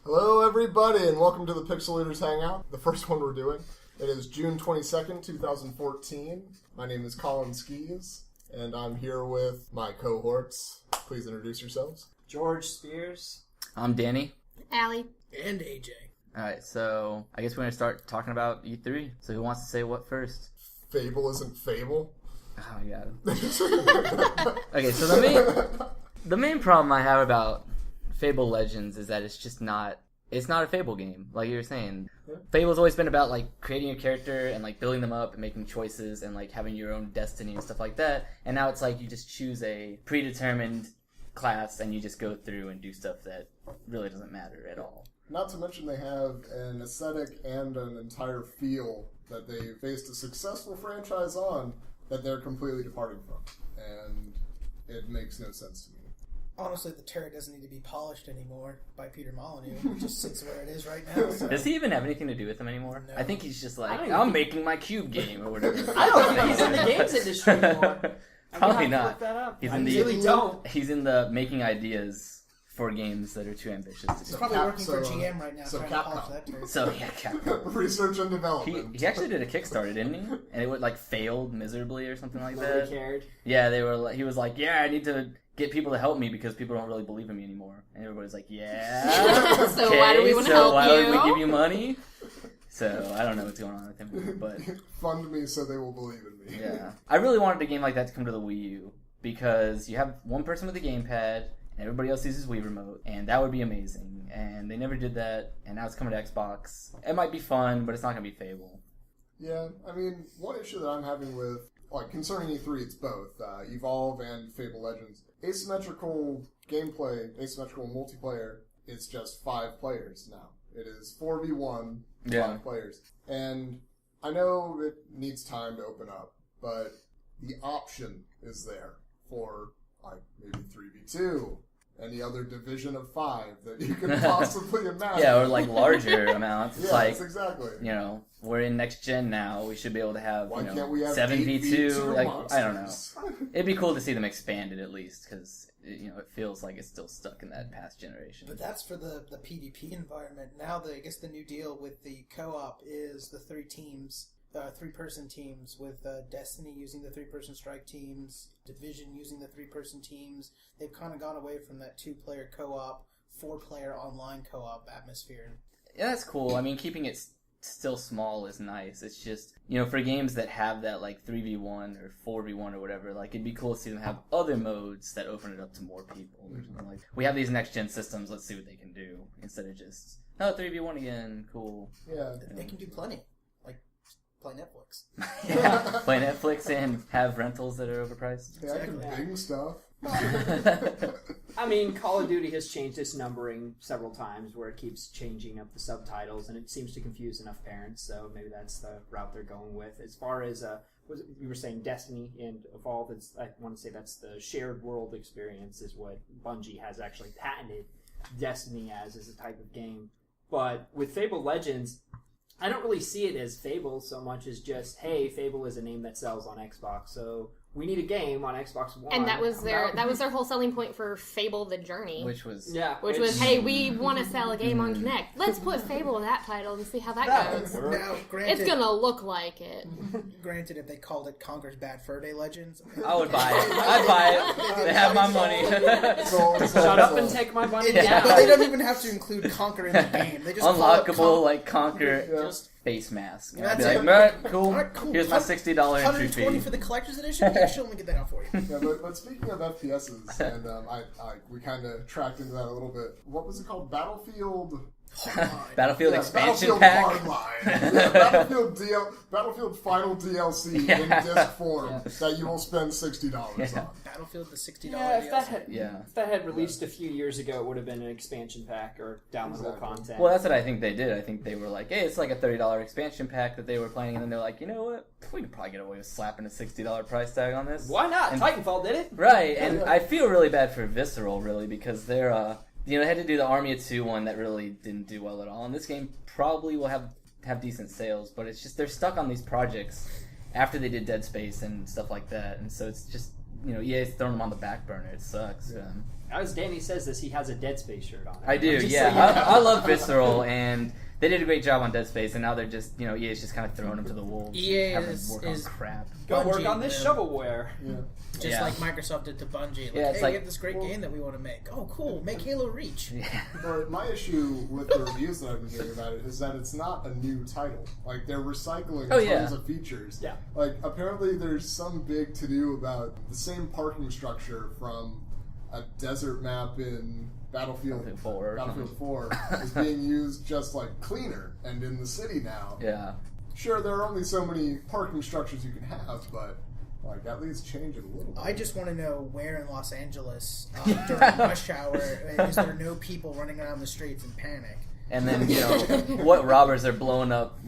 Hello, everybody, and welcome to the Pixelators Hangout, the first one we're doing. It is June 22nd, 2014. My name is Colin Skis, and I'm here with my cohorts. Please introduce yourselves. George Spears. I'm Danny. Allie. And AJ. Alright, so I guess we're going to start talking about E3. So who wants to say what first? Fable isn't Fable. Oh my god. Okay, so the main problem I have about Fable Legends is that it's not a Fable game, like you were saying. Yeah. Fable's always been about like creating a character and like building them up and making choices and like having your own destiny and stuff like that. And now it's like you just choose a predetermined class and you just go through and do stuff that really doesn't matter at all. Not to mention they have an aesthetic and an entire feel that they based a successful franchise on that they're completely departing from. And it makes no sense to me. Honestly, the turret doesn't need to be polished anymore by Peter Molyneux. It just sits where it is right now. So. Does he even have anything to do with them anymore? No. I think he's just like, I'm making my cube game or whatever. I don't think he's in the games industry anymore. Probably not. He's in the making ideas for games that are too ambitious. He's probably working for GM right now. So Capcom. Capcom. Research and development. He actually did a Kickstarter, didn't he? And it would like failed miserably or something like that. Nobody cared. Yeah, he was like, I need to get people to help me because people don't really believe in me anymore. And everybody's like, yeah. So why do we want to help you? Why would we give you money? So I don't know what's going on with him, but fund me so they will believe in me. Yeah, I really wanted a game like that to come to the Wii U because you have one person with a gamepad and everybody else uses Wii Remote, and that would be amazing. And they never did that, and now it's coming to Xbox. It might be fun, but it's not going to be Fable. Yeah, I mean, one issue that I'm having with, like, concerning E3, it's both Evolve and Fable Legends. Asymmetrical gameplay, asymmetrical multiplayer is just 5 players now. It is 4v1, 5 players. And I know it needs time to open up, but the option is there for, like, maybe 3v2, any other division of 5 that you could possibly imagine. Yeah, or, like, larger amounts. It's like, exactly. You know, we're in next gen now. We should be able to have, can't we have 7v2. Like, monsters? I don't know. It'd be cool to see them expanded at least, because it feels like it's still stuck in that past generation. But that's for the PvP environment. Now, I guess the new deal with the co-op is the 3-person teams with Destiny using the 3-person strike teams, Division using the 3-person teams. They've kind of gone away from that 2-player co-op, 4-player online co-op atmosphere. Yeah, that's cool. I mean, keeping it still small is nice. It's just, for games that have that, like, 3v1 or 4v1 or whatever, like, it'd be cool to see them have other modes that open it up to more people. Or something like, we have these next-gen systems, let's see what they can do, instead of just, 3v1 again, cool. Yeah. They can do plenty. Like, play Netflix. Yeah, play Netflix and have rentals that are overpriced. Yeah, I can Bing stuff. I mean, Call of Duty has changed its numbering several times where it keeps changing up the subtitles, and it seems to confuse enough parents, so maybe that's the route they're going with. As far as, you were saying Destiny and Evolve, I want to say that's the shared world experience is what Bungie has actually patented Destiny as a type of game. But with Fable Legends, I don't really see it as Fable so much as just, hey, Fable is a name that sells on Xbox, so we need a game on Xbox One. And that was their whole selling point for Fable the Journey. Which was, hey, we want to sell a game on Kinect. Let's put Fable in that title and see how that goes. Now, granted, it's gonna look like it. Granted, if they called it Conker's Bad Fur Day Legends, I would buy it. I'd buy it. They have my money. Shut up and take my money down. But they don't even have to include Conker in the game. They just unlockable, like, Conker just face mask. That's be it. Like, cool. Here's my $60 entry fee. $120 for the collector's edition? Yeah, sure, let me get that out for you. Yeah, but speaking of FPSs, and we kind of tracked into that a little bit. What was it called? Battlefield Expansion Pack. Battlefield Final DLC in disc form that you will spend $60 on. Battlefield the $60 DLC. If that had released a few years ago, it would have been an expansion pack or downloadable content. Well, that's what I think they did. I think they were like, hey, it's like a $30 expansion pack that they were planning, and then they're like, you know what? We could probably get away with slapping a $60 price tag on this. Why not? Titanfall did it. Right, and I feel really bad for Visceral, really, because they're, they had to do the Army of Two one that really didn't do well at all, and this game probably will have decent sales, but it's just they're stuck on these projects after they did Dead Space and stuff like that, and so it's just, EA's throwing them on the back burner. It sucks. as Danny says this, he has a Dead Space shirt on. I do, Just yeah. so you know. I love Visceral, and they did a great job on Dead Space, and now they're just, EA's just kind of throwing them to the wolves. EA having is- them work is- on crap. Go work Bungie, on this man. shovelware. Yeah. Just Yeah. like Microsoft did to Bungie. Like, Yeah, it's hey, like- we have this great game that we want to make. Oh, cool. Make Halo Reach. Yeah. But my issue with the reviews that I've been hearing about it is that it's not a new title. Like, they're recycling Oh, tons yeah. of features. Yeah. Like, apparently there's some big to-do about the same parking structure from a desert map in Battlefield 4. Battlefield 4 is being used just, like, cleaner and in the city now. Yeah. Sure, there are only so many parking structures you can have, but, like, at least change it a little bit. I just want to know where in Los Angeles during rush hour is there no people running around the streets in panic? And then, what robbers are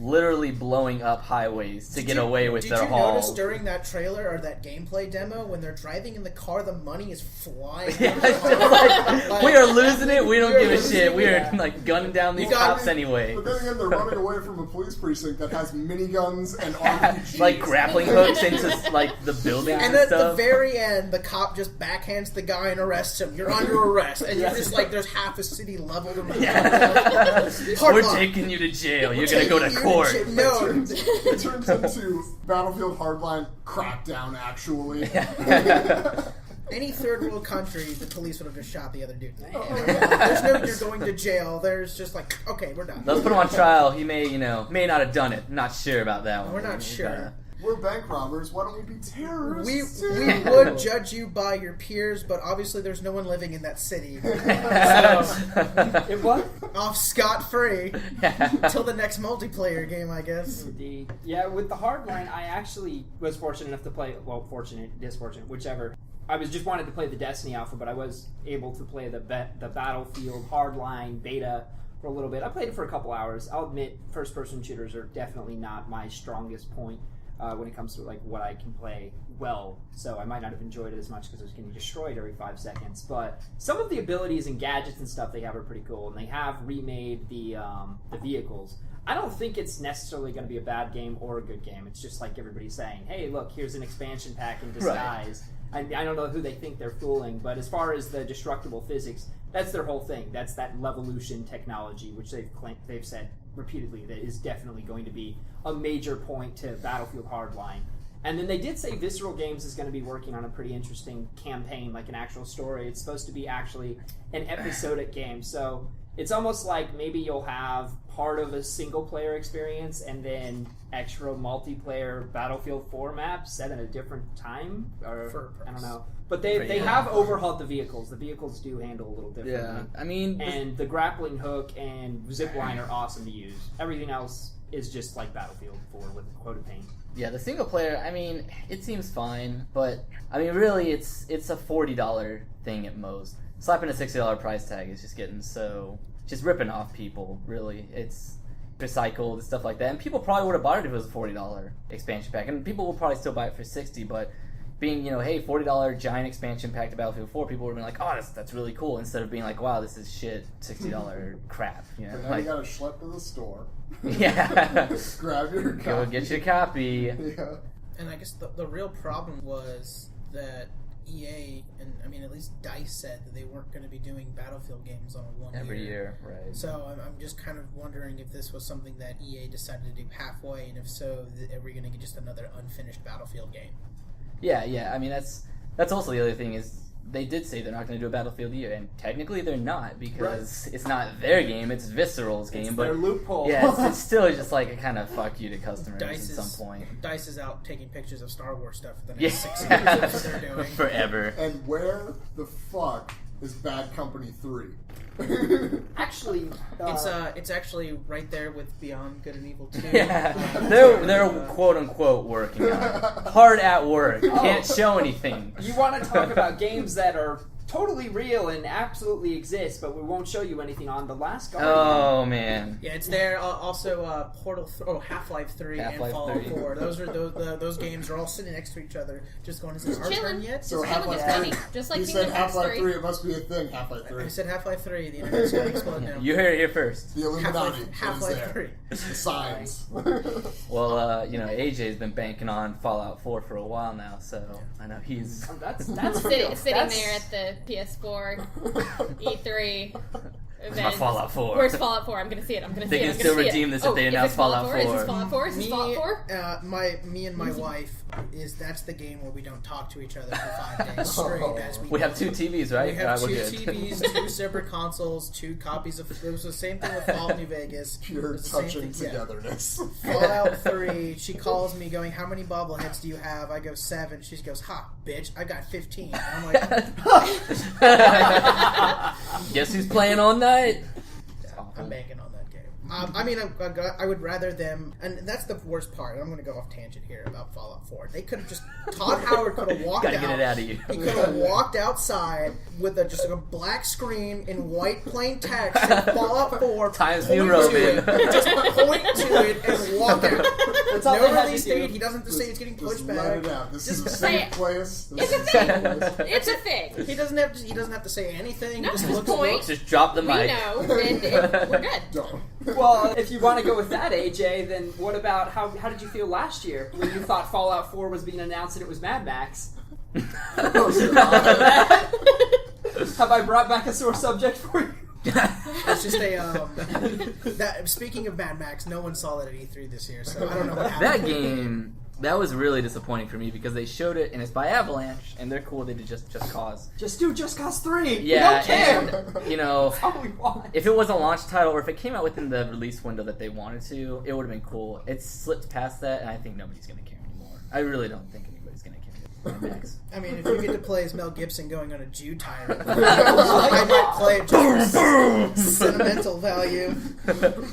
literally blowing up highways to get away with their Did you notice hauls. during that trailer or that gameplay demo when they're driving in the car, the money is flying? Yeah, out of the it's car? like, we are losing it. We don't We're give a losing shit. We are it. gunning down these You got cops me. anyway. But then again, they're running away from a police precinct that has miniguns and RPGs. Like grappling hooks into the buildings And and at the stuff. very end, the cop just backhands the guy and arrests him. You're under arrest, and you're just like, there's half a city leveled in the Hard We're luck. taking you to jail. You're Taking gonna go you to to court. jail. No. It turns into Battlefield Hardline Crackdown, actually. Any third world country, the police would have just shot the other dude. There's no you're going to jail. There's just like, okay, we're done. Let's put him on trial. He may not have done it. Not sure about that one. We're not He's sure. gotta- We're bank robbers. Why don't we be terrorists? We would judge you by your peers, but obviously there's no one living in that city. It what? Off scot-free until the next multiplayer game, I guess. Indeed. Yeah, with the hardline, I actually was fortunate enough to play. Well, fortunate, disfortunate, whichever. I was just wanted to play the Destiny alpha, but I was able to play the Battlefield hardline beta for a little bit. I played it for a couple hours. I'll admit, first-person shooters are definitely not my strongest point when it comes to like what I can play well. So I might not have enjoyed it as much because I was getting destroyed every 5 seconds. But some of the abilities and gadgets and stuff they have are pretty cool, and they have remade the vehicles. I don't think it's necessarily going to be a bad game or a good game. It's just like everybody's saying, hey, look, here's an expansion pack in disguise. Right. I don't know who they think they're fooling, but as far as the destructible physics, that's their whole thing. That's that Levolution technology, which they've said repeatedly that is definitely going to be a major point to Battlefield Hardline. And then they did say Visceral Games is going to be working on a pretty interesting campaign, like an actual story. It's supposed to be actually an episodic game, so it's almost like maybe you'll have part of a single-player experience and then extra multiplayer Battlefield 4 maps set at a different time, or I don't know. But they have overhauled the vehicles. The vehicles do handle a little differently. Yeah, I mean, and the grappling hook and zipline are awesome to use. Everything else is just like Battlefield 4 with quoted paint. yeah, the single player. I mean, it seems fine, but I mean, really, it's a $40 thing at most. Slapping a $60 price tag is just getting just ripping off people. Really, it's recycled and stuff like that. And people probably would have bought it if it was a $40 expansion pack, and people will probably still buy it for $60. But being, hey, $40 giant expansion pack to Battlefield 4, people would have been like, oh, that's really cool, instead of being like, wow, this is shit, $60 crap. But now you gotta schlep to the store. Yeah. Grab your copy. Go get your copy. Yeah. And I guess the real problem was that EA, and I mean at least DICE said that they weren't going to be doing Battlefield games on a 1 year. Every year, right. So I'm just kind of wondering if this was something that EA decided to do halfway, and if so, are we going to get just another unfinished Battlefield game? Yeah. I mean, that's also the other thing is they did say they're not going to do a Battlefield year, and technically they're not because it's not their game; it's Visceral's game. It's but their loophole. yeah, it's still just like a kind of fuck you to customers DICE at some point. DICE is out taking pictures of Star Wars stuff for the Yeah, next 6 years. That's what they're doing. forever. And where the fuck is Bad Company 3? Actually, It's actually right there with Beyond Good and Evil 2. Yeah, they're quote unquote working on it. Hard at work. Can't show anything. you want to talk about games that are totally real and absolutely exist, but we won't show you anything on The Last Guardian. Oh man. Yeah, it's there. Also, Half-Life 3 and Half-Life Fallout 3. 4. Those games are all sitting next to each other. Just going, is this our turn chilling. yet? So It's feeling Half-Life it's 3. funny. Just like You Kingdom said Hearts Half-Life 3. 3, it must be a thing, Half-Life 3. I said Half-Life 3. The internet's going to explode now. You heard it here first. The Illuminati is Half-Life there. 3. The signs. Well, AJ's been banking on Fallout 4 for a while now, so I know he's. That's Sitting real. there at the PS4, E3. Where's my Fallout 4? Where's Fallout 4? I'm gonna see it. They can still redeem this if they announce Fallout 4. Is this Fallout 4? Is this Fallout 4? Me and my wife that's the game where we don't talk to each other for 5 days straight. As We have 2 TVs, right? We have We're 2 good. TVs, 2 separate consoles, 2 copies of. It was the same thing with Fallout New Vegas. Pure touching togetherness. Fallout 3. She calls me, going, "How many bobbleheads do you have?" I go 7. She goes, "Ha, bitch! I got 15." And I'm like, Guess who's playing all night? I'm banking on that game. I mean, I would rather them, and that's the worst part. I'm going to go off tangent here about Fallout 4. They could have just Todd Howard could have walked Gotta out. get it out of you. He could have walked outside with just a black screen in white plain text and Fallout 4. Times point New to Roman. it, just point to it and walk out. That's all No they had release to do. date. He doesn't have to say it's getting Just pushed let back. it out. This Just is a say safe it. place. It's a thing. It's a thing. He doesn't have to. He doesn't have to say anything. No, he just just looks. point. Just drop the We mic. know, and we're good. Don't. Well, if you want to go with that, AJ, then what about how did you feel last year when you thought Fallout 4 was being announced and it was Mad Max? Oh, God. Have I brought back a sore subject for you? It's just a. Speaking of Mad Max, no one saw that at E3 this year, so I don't know what happened. That game, that was really disappointing for me because they showed it and it's by Avalanche and they're cool. They did Just Cause. Just do Just Cause 3. Yeah, We don't care. and you know, That's all we want. if it was a launch title or if it came out within the release window that they wanted to, it would have been cool. It slipped past that, and I think nobody's gonna care anymore. I really don't think anybody's gonna care. Max. I mean, if you get to play as Mel Gibson going on a Jew tyrant, I might play it just for sentimental value.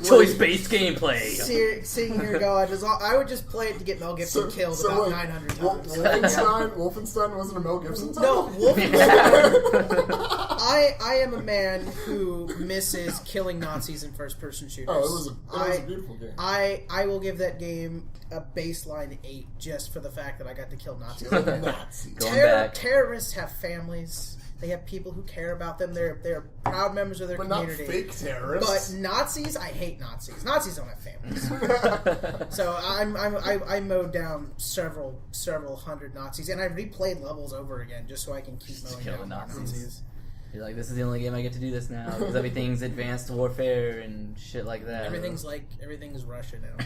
Choice-based gameplay. Seeing here go, I would just play it to get Mel Gibson killed about 900 times. Wolfenstein wasn't a Mel Gibson No, title? Wolfenstein. I am a man who misses killing Nazis in first-person shooters. Oh, it was a beautiful game. I will give that game a baseline 8 just for the fact that I got to kill Nazis. Nazis. Going back. Terrorists have families. They have people who care about them. They're proud members of their But community. not fake terrorists. But Nazis, I hate Nazis. Nazis don't have families. So I mowed down several hundred Nazis, and I replayed levels over again just so I can keep mowing kill down the Nazis. Nazis. You're like, this is the only game I get to do this now because everything's advanced warfare and shit like that. Everything's Russia now.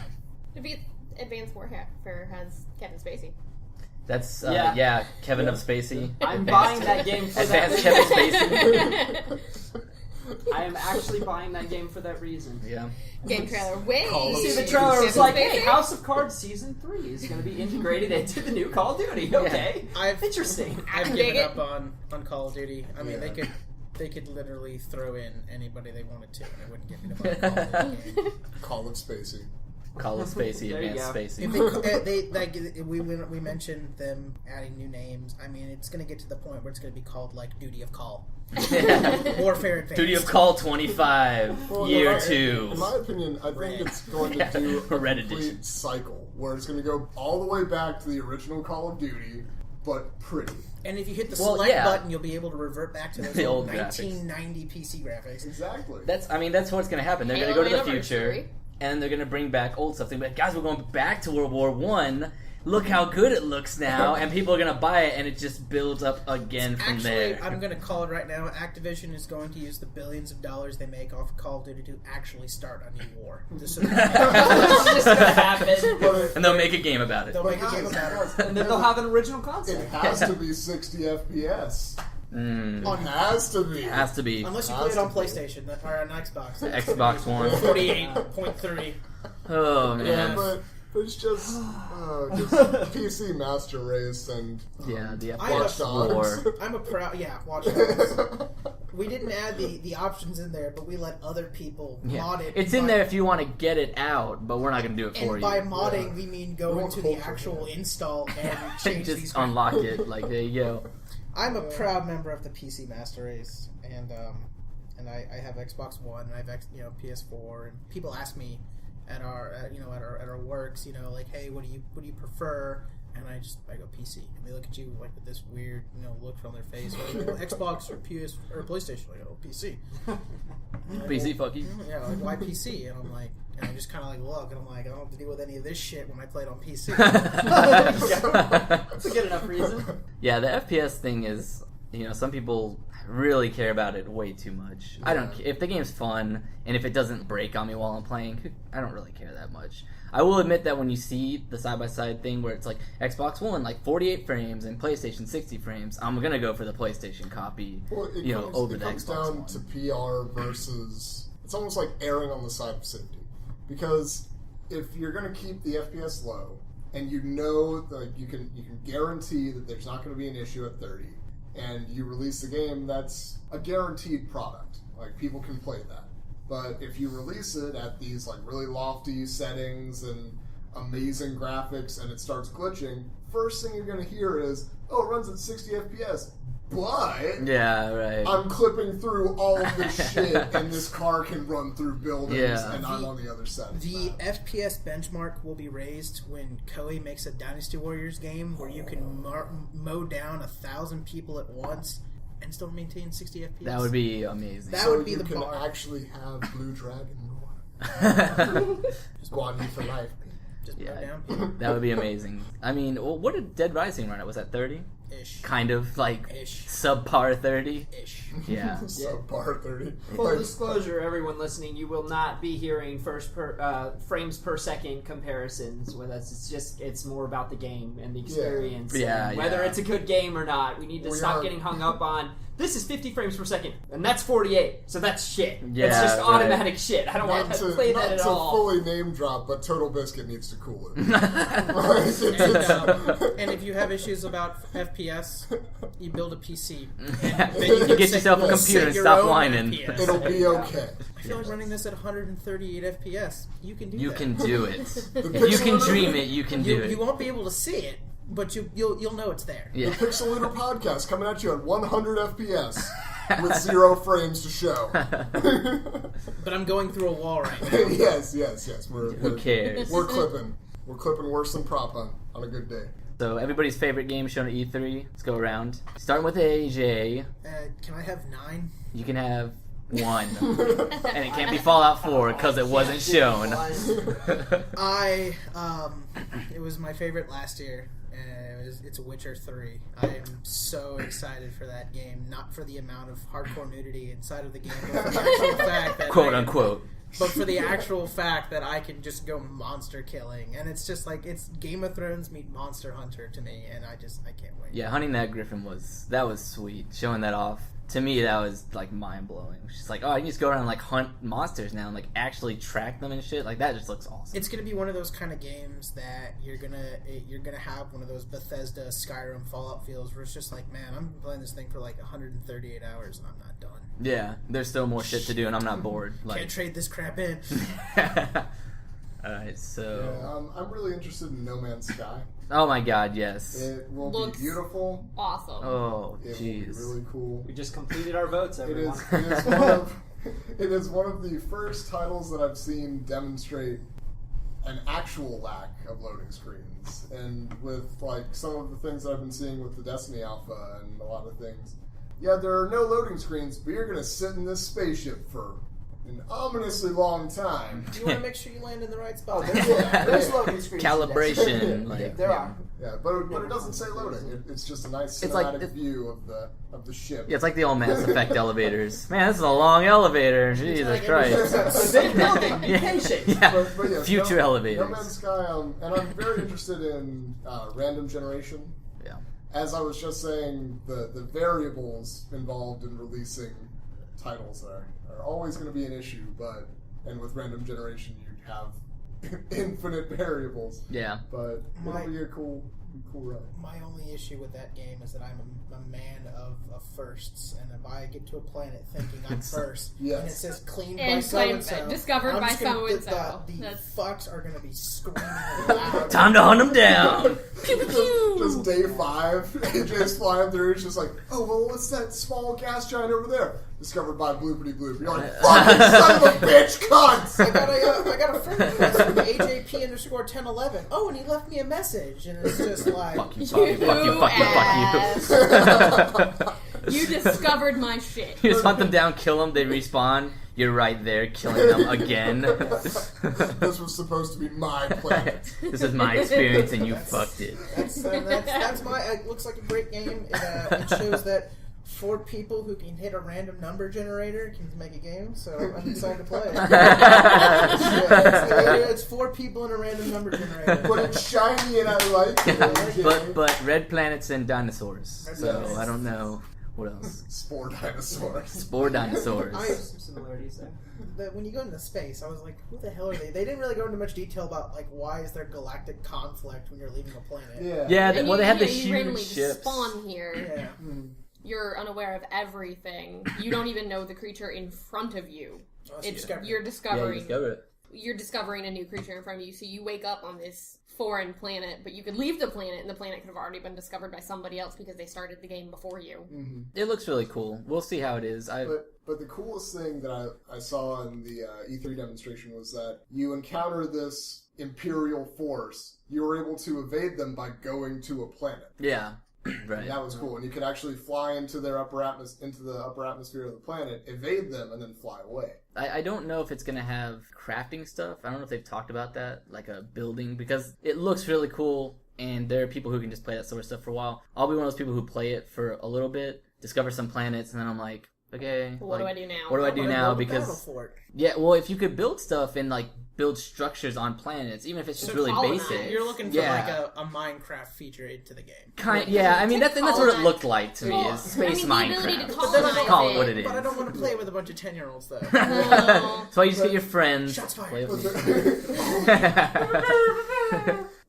To be Advanced Warfare has Kevin Spacey. That's Yeah. Kevin of Spacey. I'm buying that game for that Advanced reason. Kevin Spacey. I am actually buying that game for that reason. Yeah. Game trailer. Wait. Call of See, the Duty. trailer was like, hey, Spacey? House of Cards Season 3 is going to be integrated into the new Call of Duty. Okay. Interesting. I've Dig given it. up on Call of Duty. I mean, Yeah. they could literally throw in anybody they wanted to, and it wouldn't get me to buy a Call of Duty game. Call of Spacey. Call of Spacey, There you Advanced go. Spacey. We mentioned them adding new names. I mean, it's going to get to the point where it's going to be called like Duty of Call, Warfare Advanced. Duty of Call 25, Well, year in 2. my opinion, I think Red. it's going to do a Red complete edition. cycle where it's going to go all the way back to the original Call of Duty, but pretty. And if you hit the Well, select yeah. button, you'll be able to revert back to those The old old graphics. 1990 PC graphics. Exactly. That's what's going to happen. They're going to Halo go to the Anniversary. future, and they're going to bring back old stuff. They're like, guys, we're going back to World War One. Look how good it looks now, and people are going to buy it, and it just builds up again from Actually, there. I'm going to call it right now. Activision is going to use the billions of dollars they make off of Call of Duty to actually start a new war. It's just going to happen. And they'll make a game about it. They'll make a game about it. And then they'll have an original concept. It has to be 60 FPS. Mm. It has to be. Has to be. Unless you play it on PlayStation or on Xbox. Xbox One. 48.3. Oh, man. Yeah, but it's just PC Master Race and Yeah, the Watch FPS Dogs. war. I'm a proud... Yeah, Watch Dogs. We didn't add the options in there, but we let other people Yeah. mod it. It's in by- there if you want to get it out, but we're not going to do it for And you. by modding, Yeah. we mean go We into won't the culture actual it. install and change Just these. unlock it. Like, there you go. I'm a proud member of the PC Master Race, and I have Xbox One, and I have PS4, and people ask me at our works, like, hey, what do you prefer? And I go PC, and they look at you like with this weird look from their face, like, Xbox or PS or PlayStation. I go PC. PC, fuck you. Yeah, like, why PC? And I'm like, and I just kind of like look, and I'm like, I don't have to deal with any of this shit when I play it on PC. That's a good enough reason. Yeah, the FPS thing is some people really care about it way too much. I don't. If the game's fun and if it doesn't break on me while I'm playing, I don't really care that much. I will admit that when you see the side-by-side thing where it's like Xbox One, like 48 frames and PlayStation 60 frames, I'm gonna go for the PlayStation copy, over the Xbox down One. to PR versus... It's almost like erring on the side of safety. Because if you're gonna keep the FPS low, and you can guarantee that there's not gonna be an issue at 30, and you release the game, that's a guaranteed product. Like, people can play that. But if you release it at these like really lofty settings and amazing graphics and it starts glitching, first thing you're going to hear is, oh, it runs at 60 FPS, but yeah, right. I'm clipping through all of this shit and this car can run through buildings and I'm on the other side. The FPS benchmark will be raised when Koei makes a Dynasty Warriors game where you can mow down 1,000 people at once and still maintain 60 FPS. That would be amazing. That would be the bar. You can actually have Blue Dragon Roar. Just Guan Yu for life. Just mow down people. That would be amazing. I mean, what did Dead Rising run at? Was that 30? Ish. Kind of like Ish. subpar 30? Ish. Yeah. Subpar 30. Full disclosure, everyone listening, you will not be hearing frames per second comparisons with us. It's more about the game and the experience. Yeah. And whether it's a good game or not. We need to stop getting hung up on, this is 50 frames per second, and that's 48, so that's shit. Yeah, it's just automatic shit. I don't want to play that at all. Not to fully name drop, but Total Biscuit needs to cool it. And if you have issues about FPS, you build a PC. You get yourself a computer and stop whining. It'll be okay. I feel like running this at 138 FPS. You can do that. You can do it. If you can dream it, you can do it. You won't be able to see it, but you'll know it's there. Yeah. The Pixel Looter podcast coming at you at 100 FPS with 0 frames to show. But I'm going through a wall right now. yes. Who cares? We're clipping. We're clipping worse than Prop Hunt on a good day. So everybody's favorite game shown at E3. Let's go around. Starting with AJ. Can I have 9? You can have 1. And it can't be Fallout 4 because it wasn't shown. It was my favorite last year. It's Witcher 3. I am so excited for that game. Not for the amount of hardcore nudity inside of the game, but for the actual fact that Quote unquote. But for the actual fact that I can just go monster killing. And it's just like, it's Game of Thrones meet Monster Hunter to me, and I can't wait. Yeah, hunting that griffin was sweet. Showing that off. To me, that was like mind blowing. She's like, oh, I can just go around and like hunt monsters now and like actually track them and shit. Like that just looks awesome. It's gonna be one of those kind of games that you're gonna have one of those Bethesda, Skyrim, Fallout feels where it's just like, man, I'm playing this thing for like 138 hours and I'm not done. Yeah, there's still more shit to do and I'm not bored. Like, can't trade this crap in. Alright, so I'm really interested in No Man's Sky. Oh my god, yes. It will Looks be beautiful. Awesome. Oh, It will jeez. be really cool. We just completed our votes, It everyone. it is one of the first titles that I've seen demonstrate an actual lack of loading screens. And with like some of the things that I've been seeing with the Destiny Alpha and a lot of things, yeah, there are no loading screens, but you're going to sit in this spaceship for an ominously long time. You want to make sure you land in the right spot. There's loading screens. Calibration. Yeah, Like, there are. Yeah, but it doesn't say loading. It's just a nice cinematic view of the ship. Yeah, it's like the old Mass Effect elevators. Man, this is a long elevator. Jesus Christ. It's a big building. Be patient. Yeah. But yeah, Future elevators. No Man's Sky, and I'm very interested in random generation. Yeah. As I was just saying, the variables involved in releasing titles are always going to be an issue, and with random generation you have infinite variables. Yeah. But it'll be a cool ride. My only issue with that game is that I'm a man of firsts, and if I get to a planet thinking I'm first, Yes. and it says cleaned by And so-and-so, discovered I'm by just gonna- so-and-so. The That's- fucks are going to be screaming loud. Time to hunt them down. Pew, pew, pew. Just day 5, AJ's flying through. It's just like, oh well, what's that small gas giant over there? Discovered by bloopity bloop. You're like, fucking son of a bitch, cunts! I got a friend request from AJP_1011. Oh, and he left me a message, and it's just like, Fuck you, fuck you, fuck you, fuck you, fuck you. You discovered my shit. You just hunt them down, kill them, they respawn. You're right there, killing them again. This was supposed to be my planet. This is my experience, and you fucked it. that's my. It looks like a great game. It shows that 4 people who can hit a random number generator can make a game, so I'm excited to play it. It's 4 people in a random number generator. But it's shiny and I like it. But red planets and dinosaurs. So I don't know what else. Spore dinosaurs. Spore dinosaurs. Some similarities there. But when you go into space, I was like, who the hell are they? They didn't really go into much detail about, like, why is there galactic conflict when you're leaving a planet. Yeah, And well, they have the you randomly huge just ships. spawn here. Yeah. You're unaware of everything. You don't even know the creature in front of you. Oh, You're Yeah, discovering. you discover it. You're discovering a new creature in front of you. So you wake up on this foreign planet, but you could leave the planet, and the planet could have already been discovered by somebody else because they started the game before you. Mm-hmm. It looks really cool. We'll see how it is. But the coolest thing that I saw in the E3 demonstration was that you encounter this Imperial force. You were able to evade them by going to a planet. Yeah. Right. And that was cool, and you could actually fly into their into the upper atmosphere of the planet, evade them, and then fly away. I don't know if it's going to have crafting stuff. I don't know if they've talked about that, like a building, because it looks really cool, and there are people who can just play that sort of stuff for a while. I'll be one of those people who play it for a little bit, discover some planets, and then I'm like, okay. What do I do now? What do I do now? Because Battlefort. yeah, well, if you could build stuff and like build structures on planets, even if it's just So really colonize. basic. You're looking for Yeah. like a Minecraft feature into the game. Yeah, I mean that's what it colonize. looked like to me. Well, Is space the ability to Minecraft. colonize Call it what it is. But I don't want to play with a bunch of 10-year-olds, though. No. That's why you just get your friends. Shots fired. Play with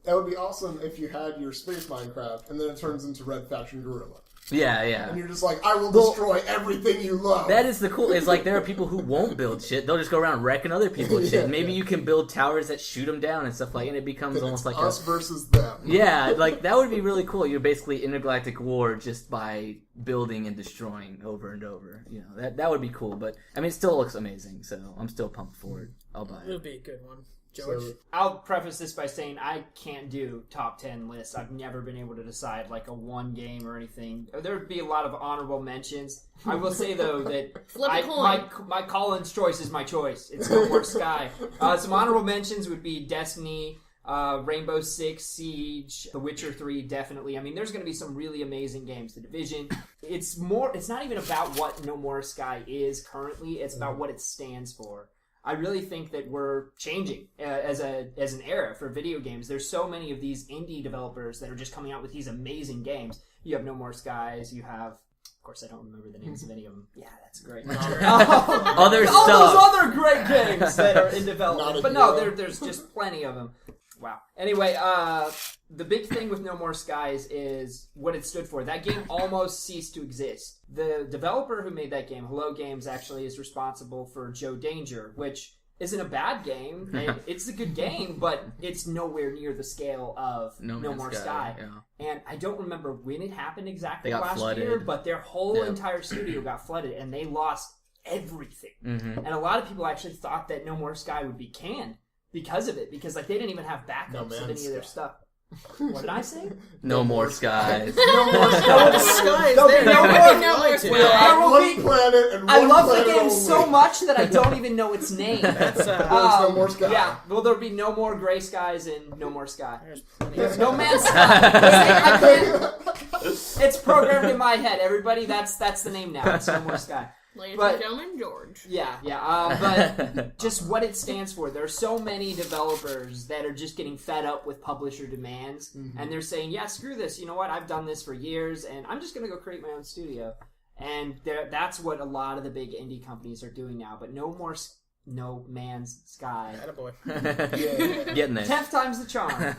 That would be awesome if you had your space Minecraft, and then it turns into Red Faction Gorilla. Yeah, And yeah. you're just like, I will destroy everything you love. That is the cool. It's like there are people who won't build shit. They'll just go around wrecking other people's shit. Maybe you can build towers that shoot them down and stuff like, and it becomes Then almost it's like us versus them. Yeah, like that would be really cool. You're basically intergalactic war just by building and destroying over and over. You know, that would be cool. But I mean, it still looks amazing. So I'm still pumped for it. I'll buy It would it. be a good one. George? So, I'll preface this by saying I can't do top 10 lists. I've never been able to decide like a one game or anything. There would be a lot of honorable mentions. I will say though that Flip a coin. my Colin's choice is my choice. It's No More Sky. Some honorable mentions would be Destiny, Rainbow Six Siege, The Witcher 3, definitely. I mean, there's going to be some really amazing games. The Division. It's not even about what No More Sky is currently. It's about what it stands for. I really think that we're changing as an era for video games. There's so many of these indie developers that are just coming out with these amazing games. You have No More Skies. You have, of course, I don't remember the names of any of them. Yeah, that's great. Other All those stuff. other great games that are in development. Not a But no, hero. there's just plenty of them. Wow. Anyway, the big thing with No More Skies is what it stood for. That game almost ceased to exist. The developer who made that game, Hello Games, actually is responsible for Joe Danger, which isn't a bad game. And it's a good game, but it's nowhere near the scale of No Man's More Sky. Yeah. And I don't remember when it happened exactly They got last flooded. year, but their whole Yep. entire studio got flooded, and they lost everything. Mm-hmm. And a lot of people actually thought that No More Sky would be canned because of it, because like they didn't even have No backups of Man's any of their Sky. stuff. What did I say? No more skies. No more Oh, the sky is There'll be there. no You more- can no fly more to sky. it. There will one be- planet and I one love the planet game only. so much that I don't even know its name. That's, There's No More Sky. Yeah, well, there'll be no more gray skies and No More Sky. There's plenty There's of No Man's Sky. I can't- it's programmed in my head. Everybody, that's the name now. It's No More Sky. Ladies But- and gentlemen, George. Yeah. But just what it stands for. There are so many developers that are just getting fed up with publisher demands, and they're saying, yeah, screw this. You know what? I've done this for years, and I'm just going to go create my own studio. And that's what a lot of the big indie companies are doing now. But No Man's Sky. Attaboy. Getting there. 10th time's the charm.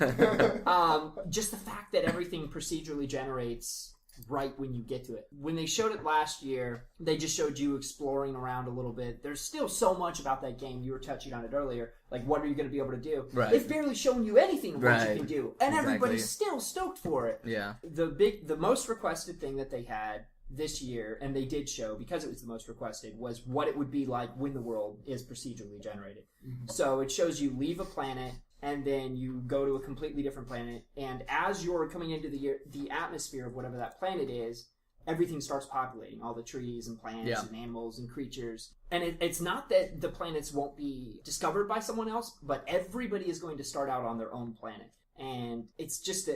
Just the fact that everything procedurally generates right when you get to it. When they showed it last year, they just showed you exploring around a little bit. There's still so much about that game. You were touching on it earlier. Like, what are you going to be able to do? Right. They've barely shown you anything of what Right. you can do. And Exactly. everybody's still stoked for it. Yeah. The most requested thing that they had this year, and they did show, because it was the most requested, was what it would be like when the world is procedurally generated. So it shows you leave a planet, and then you go to a completely different planet, and as you're coming into the atmosphere of whatever that planet is, everything starts populating, all the trees and plants and animals and creatures. And it's not that the planets won't be discovered by someone else, but everybody is going to start out on their own planet. and it's just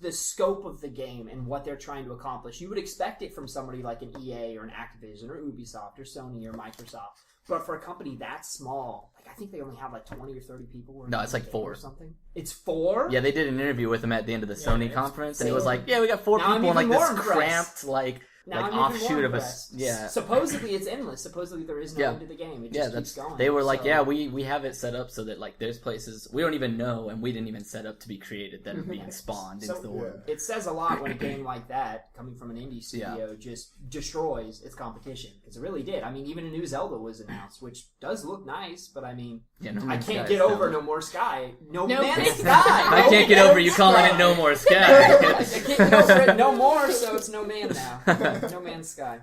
the scope of the game and what they're trying to accomplish. You would expect it from somebody like an EA or an Activision or Ubisoft or Sony or Microsoft. But for a company that small, like I think they only have like 20 or 30 people. No, it's like 4 or something. It's 4? Yeah, they did an interview with them at the end of the Sony conference, and it was like, yeah, we got 4 people in like this cramped, like offshoot of us. Yeah. Supposedly it's endless. Supposedly there is no end to the game. It just keeps going. They were like, we have it set up so that like there's places we don't even know and we didn't even set up to be created that are being spawned into the world. It says a lot when a game like that, coming from an indie studio, just destroys its competition. Because it really did. I mean, even a new Zelda was announced, which does look nice, but I mean, I can't get over No More Sky. No Man's Sky! I can't get over you calling it No More Sky. I can't get over it no more, so it's No Man now. No Man's Sky.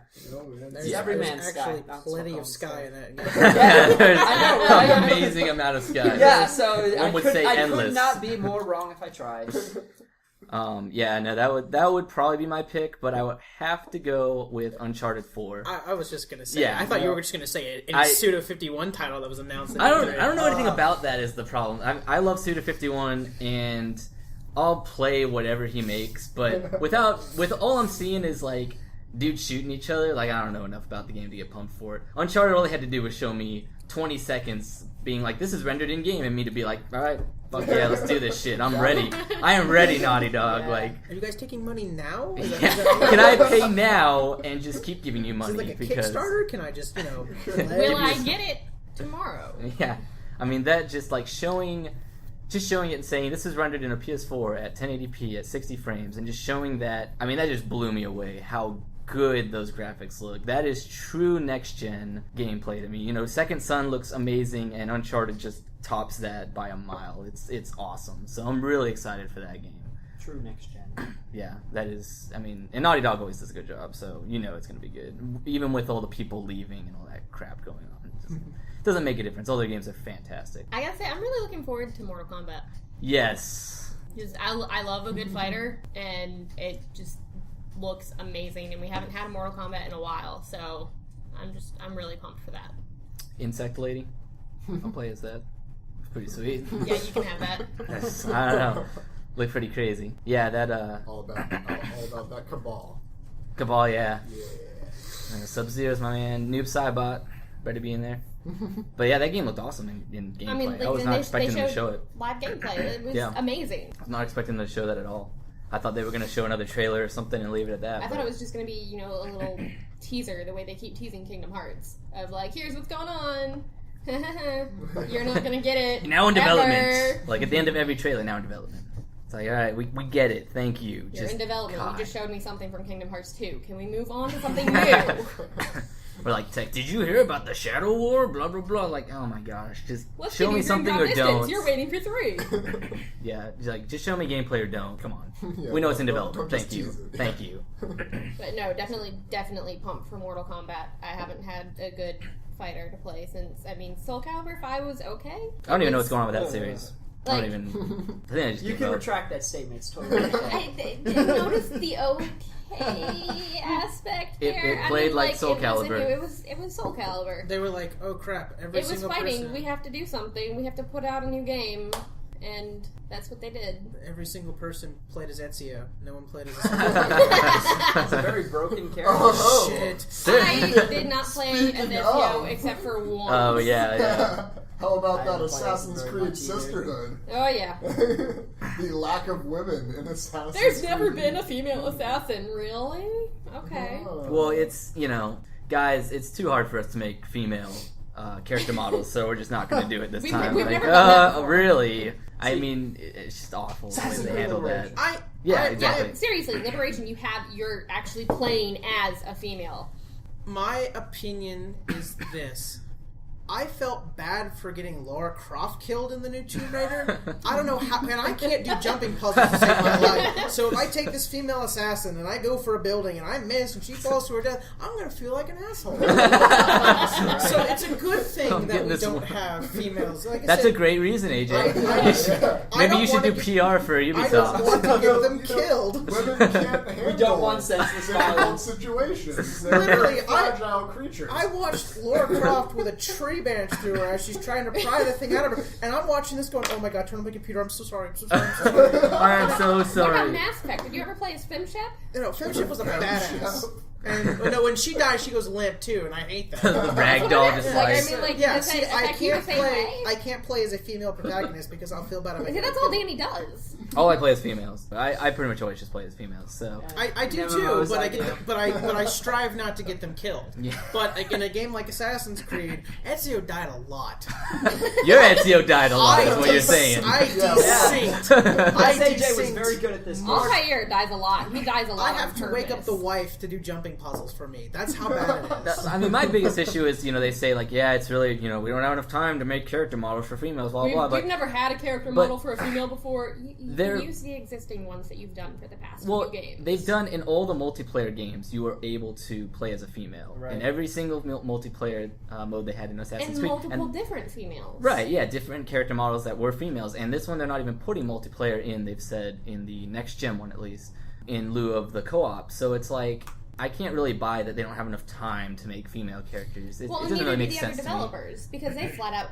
There's every man's actually sky. plenty of sky in that game. There's I know, right? an amazing amount of sky. Yeah, so One would say I endless. could not be more wrong if I tried. That would probably be my pick, but I would have to go with Uncharted 4. I was just gonna say. I thought you were just gonna say it in Suda 51 title that was announced. I don't know anything about that. Is the problem? I love Suda 51 and I'll play whatever he makes, but with all I'm seeing is like dudes shooting each other. Like I don't know enough about the game to get pumped for it. Uncharted, all they had to do was show me 20 seconds being like, this is rendered in game, and me to be like, all right, fuck yeah, let's do this shit. I'm ready. I am ready, Naughty Dog. Yeah. Like, are you guys taking money now? can I pay now and just keep giving you money? Is it like a because Kickstarter? Can I just will I get it tomorrow? Yeah, I mean that just like showing it and saying this is rendered in a PS4 at 1080p at 60 frames, and just showing that. I mean that just blew me away. How good those graphics look. That is true next-gen gameplay to me. You know, Second Son looks amazing, and Uncharted just tops that by a mile. It's awesome. So I'm really excited for that game. True next-gen. Yeah, that is... I mean, and Naughty Dog always does a good job, so you know it's going to be good. Even with all the people leaving and all that crap going on. It doesn't make a difference. All their games are fantastic. I gotta say, I'm really looking forward to Mortal Kombat. Yes. Just, I love a good fighter, and it just looks amazing, and we haven't had a Mortal Kombat in a while, so I'm really pumped for that. Insect Lady. I'll play as that. It's pretty sweet. Yeah, you can have that. I don't know. Look pretty crazy. Yeah, that all about that Cabal. Cabal, yeah. Sub-Zero's my man. Noob Saibot better be in there. But yeah, that game looked awesome in gameplay. I mean, like, I was not expecting them to show it. Live gameplay. It was amazing. I was not expecting them to show that at all. I thought they were going to show another trailer or something and leave it at that. I thought it was just going to be, a little teaser, the way they keep teasing Kingdom Hearts. Of like, here's what's going on. You're not going to get it. Now in ever. development. Like at the end of every trailer, now in development. It's like, alright, we get it. Thank you. You're in development. God. You just showed me something from Kingdom Hearts 2. Can we move on to something new? We're like, Tech, did you hear about the Shadow War? Blah, blah, blah. Like, oh my gosh. Just Let's show me something or don't. You're waiting for 3. Yeah, just show me gameplay or don't. Come on. Yeah, we know it's in development. don't Thank you. Thank you. But no, definitely pumped for Mortal Kombat. I haven't had a good fighter to play since, Soul Calibur 5 was okay. I don't even know what's going on with that series. Like, I don't even... I think I just you gave can up. retract that statement. It's totally okay. I didn't notice the okay aspect there. It played like Soul Calibur. It was Soul Calibur. They were like, oh crap, every It was single fighting. person... We have to do something. We have to put out a new game. And that's what they did. Every single person played as Ezio. No one played as It's a very broken character. Oh, shit. I did not play as Ezio except for once. Oh, yeah. How about I that haven't played Assassin's very Creed much either. sisterhood? Oh, yeah. The lack of women in Assassin's There's never Creed. been a female assassin, really? Okay. Oh. Well, it's, guys, it's too hard for us to make female character models, so we're just not going to do it this time. We've never done that before. Really? I mean, it's just awful the way they handle that. Yeah, exactly. Yeah, seriously, Liberation, you're actually playing as a female. My opinion is this. I felt bad for getting Lara Croft killed in the new Tomb Raider. I don't know how, and I can't do jumping puzzles to save my life. So if I take this female assassin and I go for a building and I miss and she falls to her death, I'm going to feel like an asshole. So it's a good thing that we don't have females. Like I That's said, a great reason, AJ. I Maybe don't you should wanna do PR for I don't Ubisoft. want to get them killed. Women can't handle We don't want senseless difficult violence. situations. They're Literally, fragile creatures. I watched Lara Croft with a tree tree branch through her as she's trying to pry the thing out of her. And I'm watching this going, oh my god, turn on my computer. I'm so sorry. I'm so sorry. I'm so sorry. I'm so What sorry. about Mass Effect? Did you ever play as Femshep? Femship was a badass. And when she dies, she goes limp too, and I hate that. The ragdoll just Like, like... I mean, like, Yeah, does see, it I affect you the can't same play. way? I can't play as a female protagonist because I'll feel bad. See, that's all Danny does. All I play is females. I pretty much always just play as females, so... I do Never too, knows but I I do. but I strive not to get them killed. Yeah. But like in a game like Assassin's Creed, Ezio died a lot. Your Ezio died a lot, is what you're saying. I desynced. SAJ was very good at this. Altair dies a lot. He dies a lot. I have on to wake up purpose. the wife to do jumping puzzles for me. That's how bad it is. I mean, my biggest issue is, they say, like, yeah, it's really, we don't have enough time to make character models for females, blah, blah, but... You've never had a character model for a female before. You they're- use the existing ones that you've done for the past Well, few games. they've done, in all the multiplayer games, you were able to play as a female. Right. In every single multiplayer mode they had in Assassin's and Creed. multiple different females. Right, yeah, different character models that were females. And this one, they're not even putting multiplayer in, they've said, in the next-gen one at least, in lieu of the co-op. So it's like... I can't really buy that they don't have enough time to make female characters. It Well, and doesn't neither really do make the other sense to me. developers because they flat out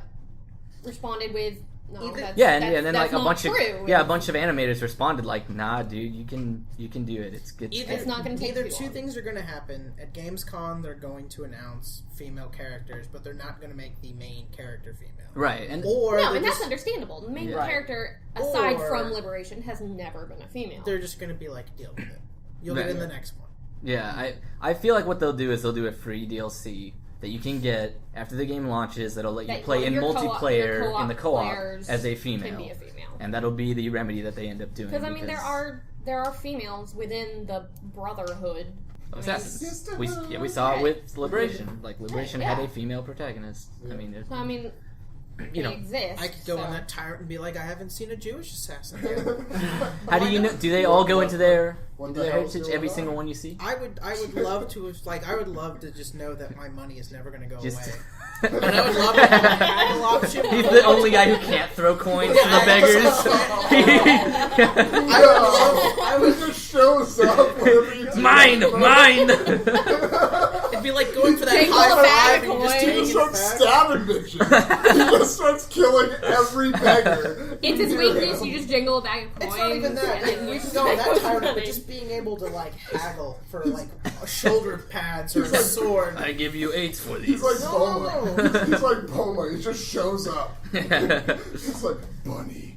responded with, "No, that's, Yeah, and, that's, and then that's like a not bunch true. of a bunch of animators responded like, "Nah, dude, you can do it. It's good." It's not going to take Either too two long. things are going to happen. At Gamescom, they're going to announce female characters, but they're not going to make the main character female. Right, and Or No, they're and that's just- understandable. The main Yeah. character, aside Or- from Liberation, has never been a female. they're just going to be like, deal with it. You'll Right. get in the next one. yeah, I feel like what they'll do is they'll do a free DLC that you can get after the game launches that'll let you That- play well, in your multiplayer in the co-op players as a can female, be a female. and that'll be the remedy that they end up doing. Because I mean, there are females within the Brotherhood. of I mean, Assassins. We saw it with Liberation. Like Liberation had Yeah. a female protagonist. I mean, there's, So, I mean, you they know, exist. I could go so. on that tyrant and be like, I haven't seen a Jewish assassin yet. how do you know? Do they all go into their What the hell's heritage? going Every on? single one you see? I would love to I would love to just know that my money is never going to go Just- away. And I would love to have a haggle option. He's the only guy who can't throw coins to the beggars. I would It just shows up wherever you do Mine! it. Mine! it'd be like going for that Jingle high the bag five and you just of He taking just it starts back. stabbing bitches. He just starts killing every beggar. It's his weakness. You just jingle a bag of coins. It's not even that. and Like, then you you can go on that tyrant, but money. just being able to like haggle for like shoulder pads or a sword. I give you 8 for these. He's like No. Boma. He's like Boma. He just shows up. He's like Bunny.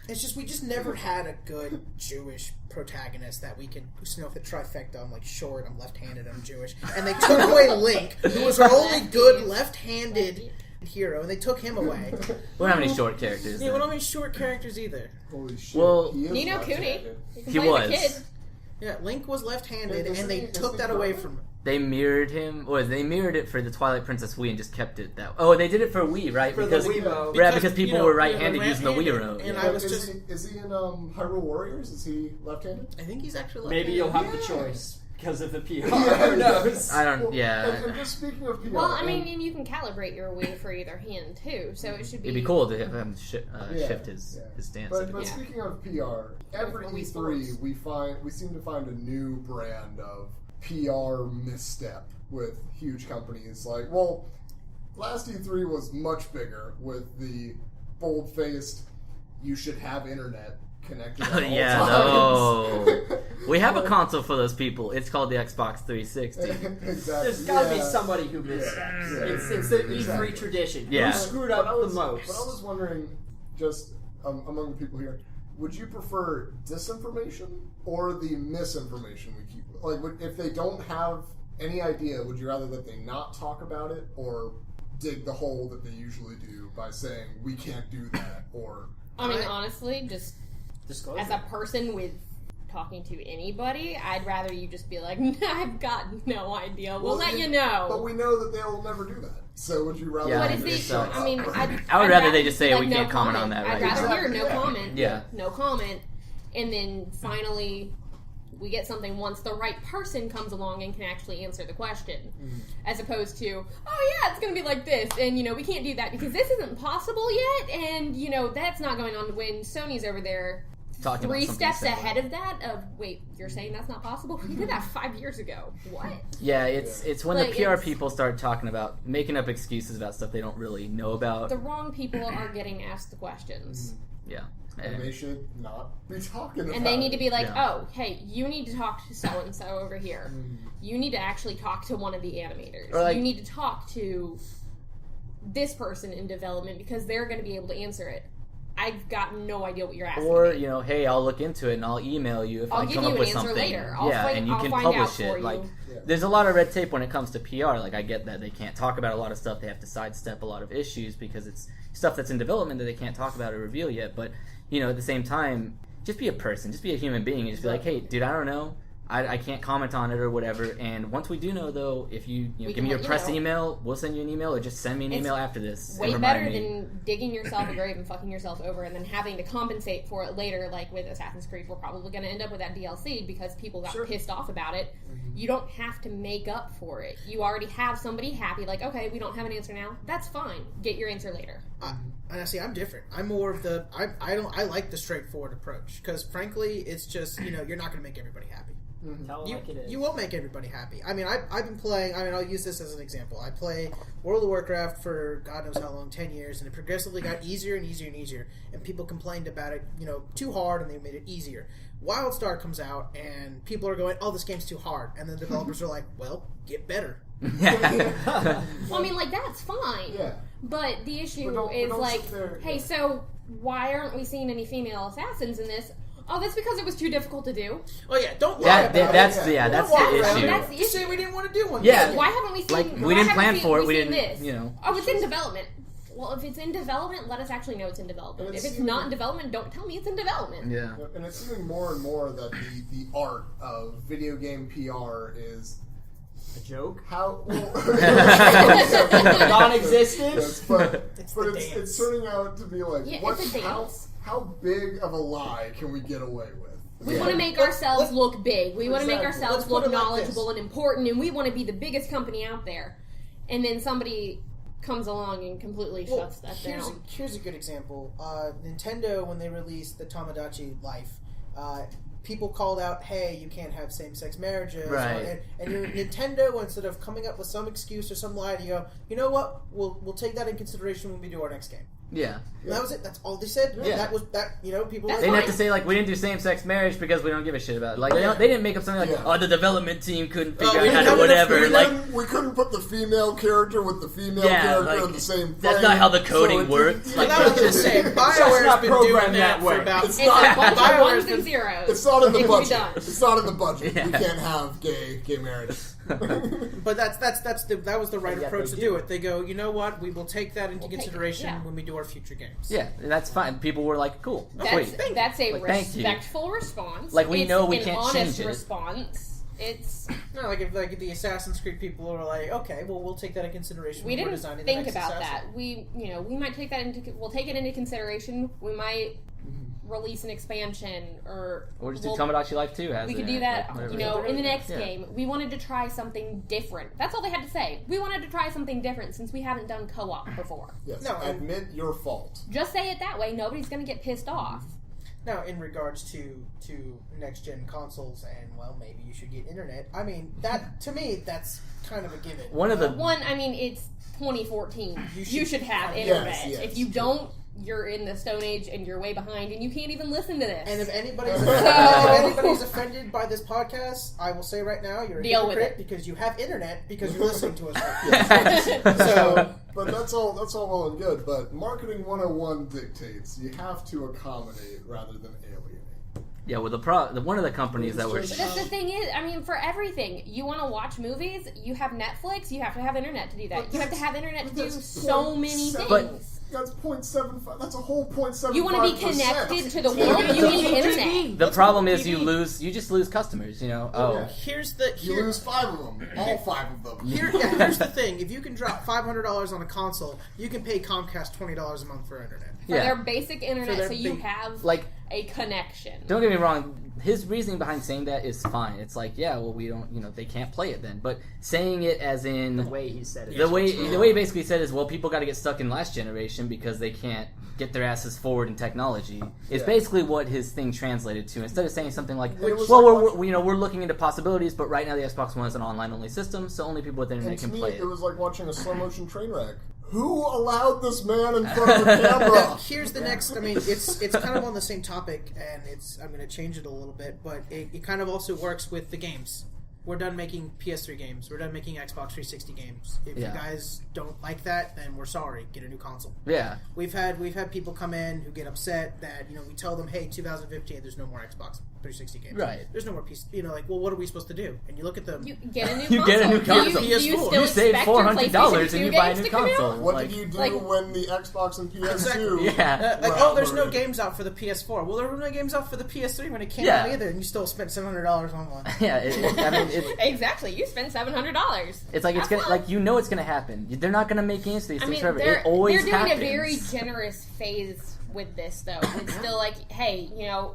It's just we just never had a good Jewish protagonist that we could the trifecta. I'm like short, I'm left-handed, I'm Jewish, and they took away Link, who was our only good left-handed hero, and they took him away. We don't have any short characters. Yeah, we then. don't have any short characters either. Holy shit. Well, He is Nino left-handed. Cooney. You can He play was. the kid. Yeah, Link was left-handed, Wait, and they isn't took he that away brother? from him. They mirrored him, or they mirrored it for the Twilight Princess Wii and just kept it that. Oh, they did it for Wii, right? For because the Wiimote. right, because people you know, were right-handed we were using the Wii right-handed, remote. and yeah. I was is just- he in Hyrule Warriors? Is he left-handed? I think he's actually Maybe left-handed. you'll have the Yeah. choice because of the PR. Yeah. Who knows? I don't. Well, Yeah, And just speaking of PR, Well, I mean, and you can calibrate your Wii for either hand too, so it should be. it'd be cool to have him Yeah, shift his yeah. stance. But Yeah. speaking of PR, every Wii E3 Sports. we seem to find a new brand of PR misstep with huge companies. Like, well, last E3 was much bigger with the bold-faced, you should have internet connected at all Yeah, times. no. We have a console for those people. It's called the Xbox 360. Exactly. There's got to be Yeah. somebody who missed Yeah. that. Yeah. It's the E3 Exactly. tradition. Yeah. Who screwed up But I was- the most? But I was wondering, just among the people here, would you prefer disinformation or the misinformation we keep? Like, if they don't have any idea, would you rather that they not talk about it or dig the hole that they usually do by saying we can't do that? Or I mean, honestly, just Disclosure. as a person with talking to anybody, I'd rather you just be like, I've got no idea. We'll let you know. But we know that they'll never do that. So would you rather? Yeah, But I if they, so. I mean, I would rather they just say, we no can't comment on that I'd right rather now. hear no Yeah. comment. Yeah. No comment. And then finally, we get something once the right person comes along and can actually answer the question. As opposed to, oh yeah, it's going to be like this. And, we can't do that because this isn't possible yet. And, that's not going on when Sony's over there talking three about something steps similar. ahead of that. Wait, you're saying that's not possible? We did that 5 years ago. What? Yeah, it's when Like, the PR it's- people start talking about making up excuses about stuff they don't really know about. The wrong people are getting asked the questions. Yeah. And they should not be talking about And they need to be like, Yeah. oh, hey, you need to talk to so-and-so over here. You need to actually talk to one of the animators. Or, like- you need to talk to this person in development because they're going to be able to answer it. I've got no idea what you're asking Or, me. you know, hey, I'll look into it and I'll email you if I'll I give come you up an with answer something. later. Yeah, and you I'll can find out publish for it. Like, Yeah. there's a lot of red tape when it comes to PR. Like, I get that they can't talk about a lot of stuff. They have to sidestep a lot of issues because it's stuff that's in development that they can't talk about or reveal yet. But, you know, at the same time, just be a person. Just be a human being and just be like, hey, dude, I don't know. I can't comment on it or whatever. And once we do know, though, if you We give can me your let you press know. email, we'll send you an email, or just send me an It's email after this. Way and better remind me. than digging yourself a grave and fucking yourself over and then having to compensate for it later, like with Assassin's Creed. We're probably going to end up with that DLC because people got pissed off about it. You don't have to make up for it. You already have somebody happy, like, okay, we don't have an answer now. That's fine. Get your answer later. And see, I'm different. I'm more of the I like the straightforward approach because frankly, it's just you're not going to make everybody happy. Tell them like it is. You won't make everybody happy. I mean, I've been playing. I mean, I'll use this as an example. I play World of Warcraft for God knows how long, 10 years, and it progressively got easier and easier and easier. And people complained about it, too hard, and they made it easier. WildStar comes out, and people are going, "Oh, this game's too hard," and the developers are like, "Well, get better." Well, I mean, like, that's fine. Yeah. But the issue But don't is, like, sit there- hey, so why aren't we seeing any female assassins in this? Oh, that's because it was too difficult to do. Oh yeah, don't lie about that's it. the Don't that's walk the around. issue. That's the Just say issue. we didn't want to do one. Yeah. Why haven't we seen? Like, we why didn't haven't plan for it. We seen didn't, this? you know. Oh, it's in development. Well, if it's in development, let us actually know it's in development. And If it's it's not in development, don't tell me it's in development. Yeah. And it's even more and more that the art of video game PR is A joke? how Non-existent? Yes, but It's but the it's dance. turning out to be like Yeah, what it's a how, dance. how big of a lie can we get away with? We want to make ourselves look big. We want to make Exactly. ourselves Let's put look it like knowledgeable this. and important, and we want to be the biggest company out there. And then somebody comes along and completely shuts that down. Here's a good example. Nintendo, when they released the Tamagotchi Life, people called out, "Hey, you can't have same-sex marriages." Right. And Nintendo, instead of coming up with some excuse or some lie, you go, "You know what? We'll take that in consideration when we do our next game." Yeah. And that was it. That's all they said. Yeah. That was that. People. That's They were didn't have fine. to say, like, we didn't do same-sex marriage because we don't give a shit about it. Like, Yeah. they didn't make up something like, Yeah. oh, the development team couldn't figure we out didn't how have to enough whatever. freedom. Like, we couldn't put the female character with the female Yeah, character like, in the same that's frame, not how the so coding it works. didn't- Like, And I was going to say, Just BioWare's not been doing programmed that that way. for about. It's It's a bunch of BioWare's ones been- and zeros. It's not in the It can be budget. done. It's not in the budget. Yeah. We can't have gay marriage. But that was the right Yet approach they to do. do it. They go, you know what? We will take that into We'll take it, consideration yeah. when we do our future games. yeah, that's fine. People were like, cool, That's, sweet. that's a Like, thank you. respectful response. Like, we It's know we an can't honest change it. response. It's No, like the Assassin's Creed people are like, okay, well, we'll take that into consideration. we when we're didn't designing the think next about Assassin. that. We might take that into. We'll take it into consideration. We might release an expansion, or Or just we'll- do Tamagotchi Life 2 has we it could in do it, that. like, whatever. You know, in the next Yeah. game, we wanted to try something different. That's all they had to say. We wanted to try something different since we haven't done co-op before. Yes, No, and- admit your fault. Just say it that way. Nobody's going to get pissed off. Now, in regards to next gen consoles, and well, maybe you should get internet. I mean, that to me, that's kind of a given. One of the One, I mean, it's 2014. You You should- should have yes, internet. yes, If you true. don't, you're in the Stone Age and you're way behind, and you can't even listen to this. And if anybody's, So- if anybody's offended by this podcast, I will say right now, you're a Deal with hypocrite it. because you have internet because you're listening to us. Right now. So, But that's all well and good. But marketing 101 dictates you have to accommodate rather than alienate. yeah, well, one of the companies that were But that's the thing is, I mean, for everything, you want to watch movies, you have Netflix, you have to have internet to do that. But You have to that's- have internet to do that's so many 0.7 things. That's 0.75. That's a whole 0.75%. You want to be connected to the world, you need internet. the That's problem what is we you need. just lose customers. You know, oh, Yeah. here's the You lose 5 of them. All 5 of them. here's the thing: if you can drop $500 on a console, you can pay Comcast $20 a month for internet. For yeah. their basic internet, their so you big- have Like, a connection. Don't get me wrong. His reasoning behind saying that is fine. It's like, yeah, well, we don't, they can't play it then. But saying it as in The way he said it. the way he basically said is, well, people got to get stuck in last generation because they can't get their asses forward in technology. Is basically what his thing translated to. Instead of saying something like, well, we're looking into possibilities, but right now the Xbox One is an online-only system, so only people with the internet can play it. It was like watching a slow-motion train wreck. Who allowed this man in front of the camera? Here's the next. I mean, it's kind of on the same topic, and I'm going to change it a little bit, but it kind of also works with the games. We're done making PS3 games. We're done making Xbox 360 games. If you guys don't like that, then we're sorry. Get a new console. Yeah. We've had people come in who get upset that we tell them, hey, 2015, there's no more Xbox 360 games. Right. There's no more PC. Well, what are we supposed to do? And you look at them. You get a new console. You get a new console. Do you still You save expect your $400 PlayStation and you 2 buy a games new to come out? console. What did you do when the Xbox and PS2 Exactly. There's no games out for the PS4. Well, there were no games out for the PS3 when it came out either, and you still spent $700 on one. Yeah, exactly. You spent $700. It's like it's gonna happen. They're not gonna make games for these things forever. It always they're doing happens. a very generous phase with this, though. It's still like, hey,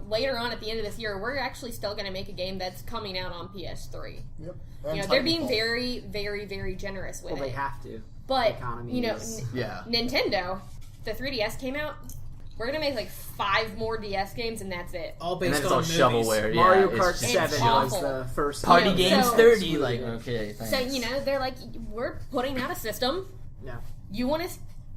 later on at the end of this year, we're actually still going to make a game that's coming out on PS3. Yep. They're being very, very, very generous with it. Well, they have to. But Yeah. Nintendo, the 3DS came out. We're gonna make like 5 more DS games, and that's it. All based and then it's on all movies. shovelware. Mario Yeah, Kart it's 7 awful. was the first Party Yeah, Games so- 30. Like, okay, thanks. So they're like, we're putting out a system. Yeah. You want to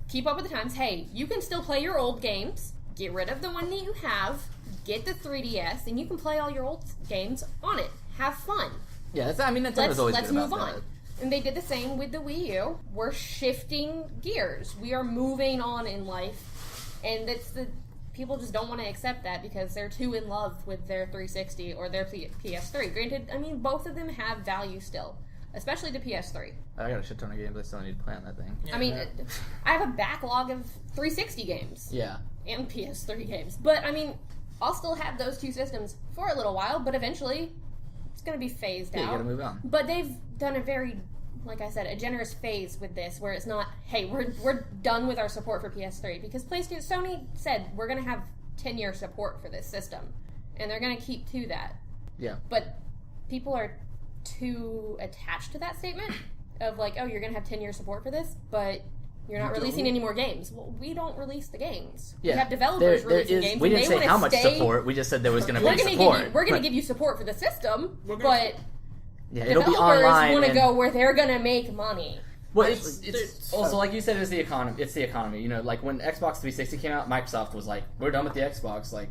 keep up with the times? Hey, you can still play your old games. Get rid of the one that you have. Get the 3DS, and you can play all your old games on it. Have fun. Yeah, Nintendo's always Let's good move about on. that. And they did the same with the Wii U. We're shifting gears. We are moving on in life, and people just don't want to accept that because they're too in love with their 360 or their PS3. Granted, both of them have value still, especially the PS3. I got a shit ton of games I still need to play on that thing. Yeah, I have a backlog of 360 games. Yeah. And PS3 games. But, I'll still have those two systems for a little while, but eventually it's going to be phased out. You gotta move on. But they've done a very, like I said, a generous phase with this, where it's not, hey, we're done with our support for PS3, because Sony said we're going to have 10-year support for this system, and they're going to keep to that. Yeah. But people are too attached to that statement of like, oh, you're going to have 10-year support for this, but you're not releasing any more games. Well, we don't release the games. Yeah. We have developers releasing games. We and didn't they say how much stay, support. We just said there was going to be support. We're going to give you support for the system, but yeah, it'll be developers online. want to go where they're going to make money. Well, it's also, like you said, it's the economy. It's the economy. Like when Xbox 360 came out, Microsoft was like, "We're done with the Xbox. Like,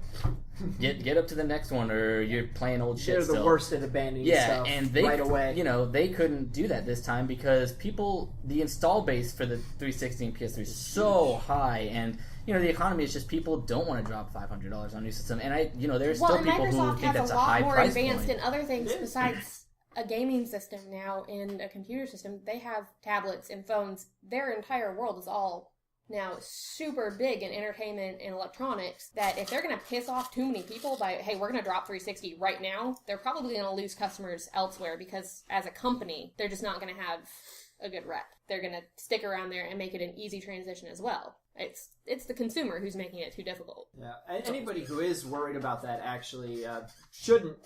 get up to the next one, or you're playing old shit." They're the still. worst at abandoning stuff. And they right away. They couldn't do that this time because the install base for the 360 and PS3 is so high, and the economy is just people don't want to drop $500 on a new system, and there's still people Microsoft who think that's has a high lot more price advanced point. in other things besides a gaming system now and a computer system. They have tablets and phones. Their entire world is all now super big in entertainment and electronics, that if they're going to piss off too many people by, hey, we're going to drop 360 right now, they're probably going to lose customers elsewhere, because as a company, they're just not going to have a good rep. They're going to stick around there and make it an easy transition as well. It's the consumer who's making it too difficult. Yeah, anybody who is worried about that actually shouldn't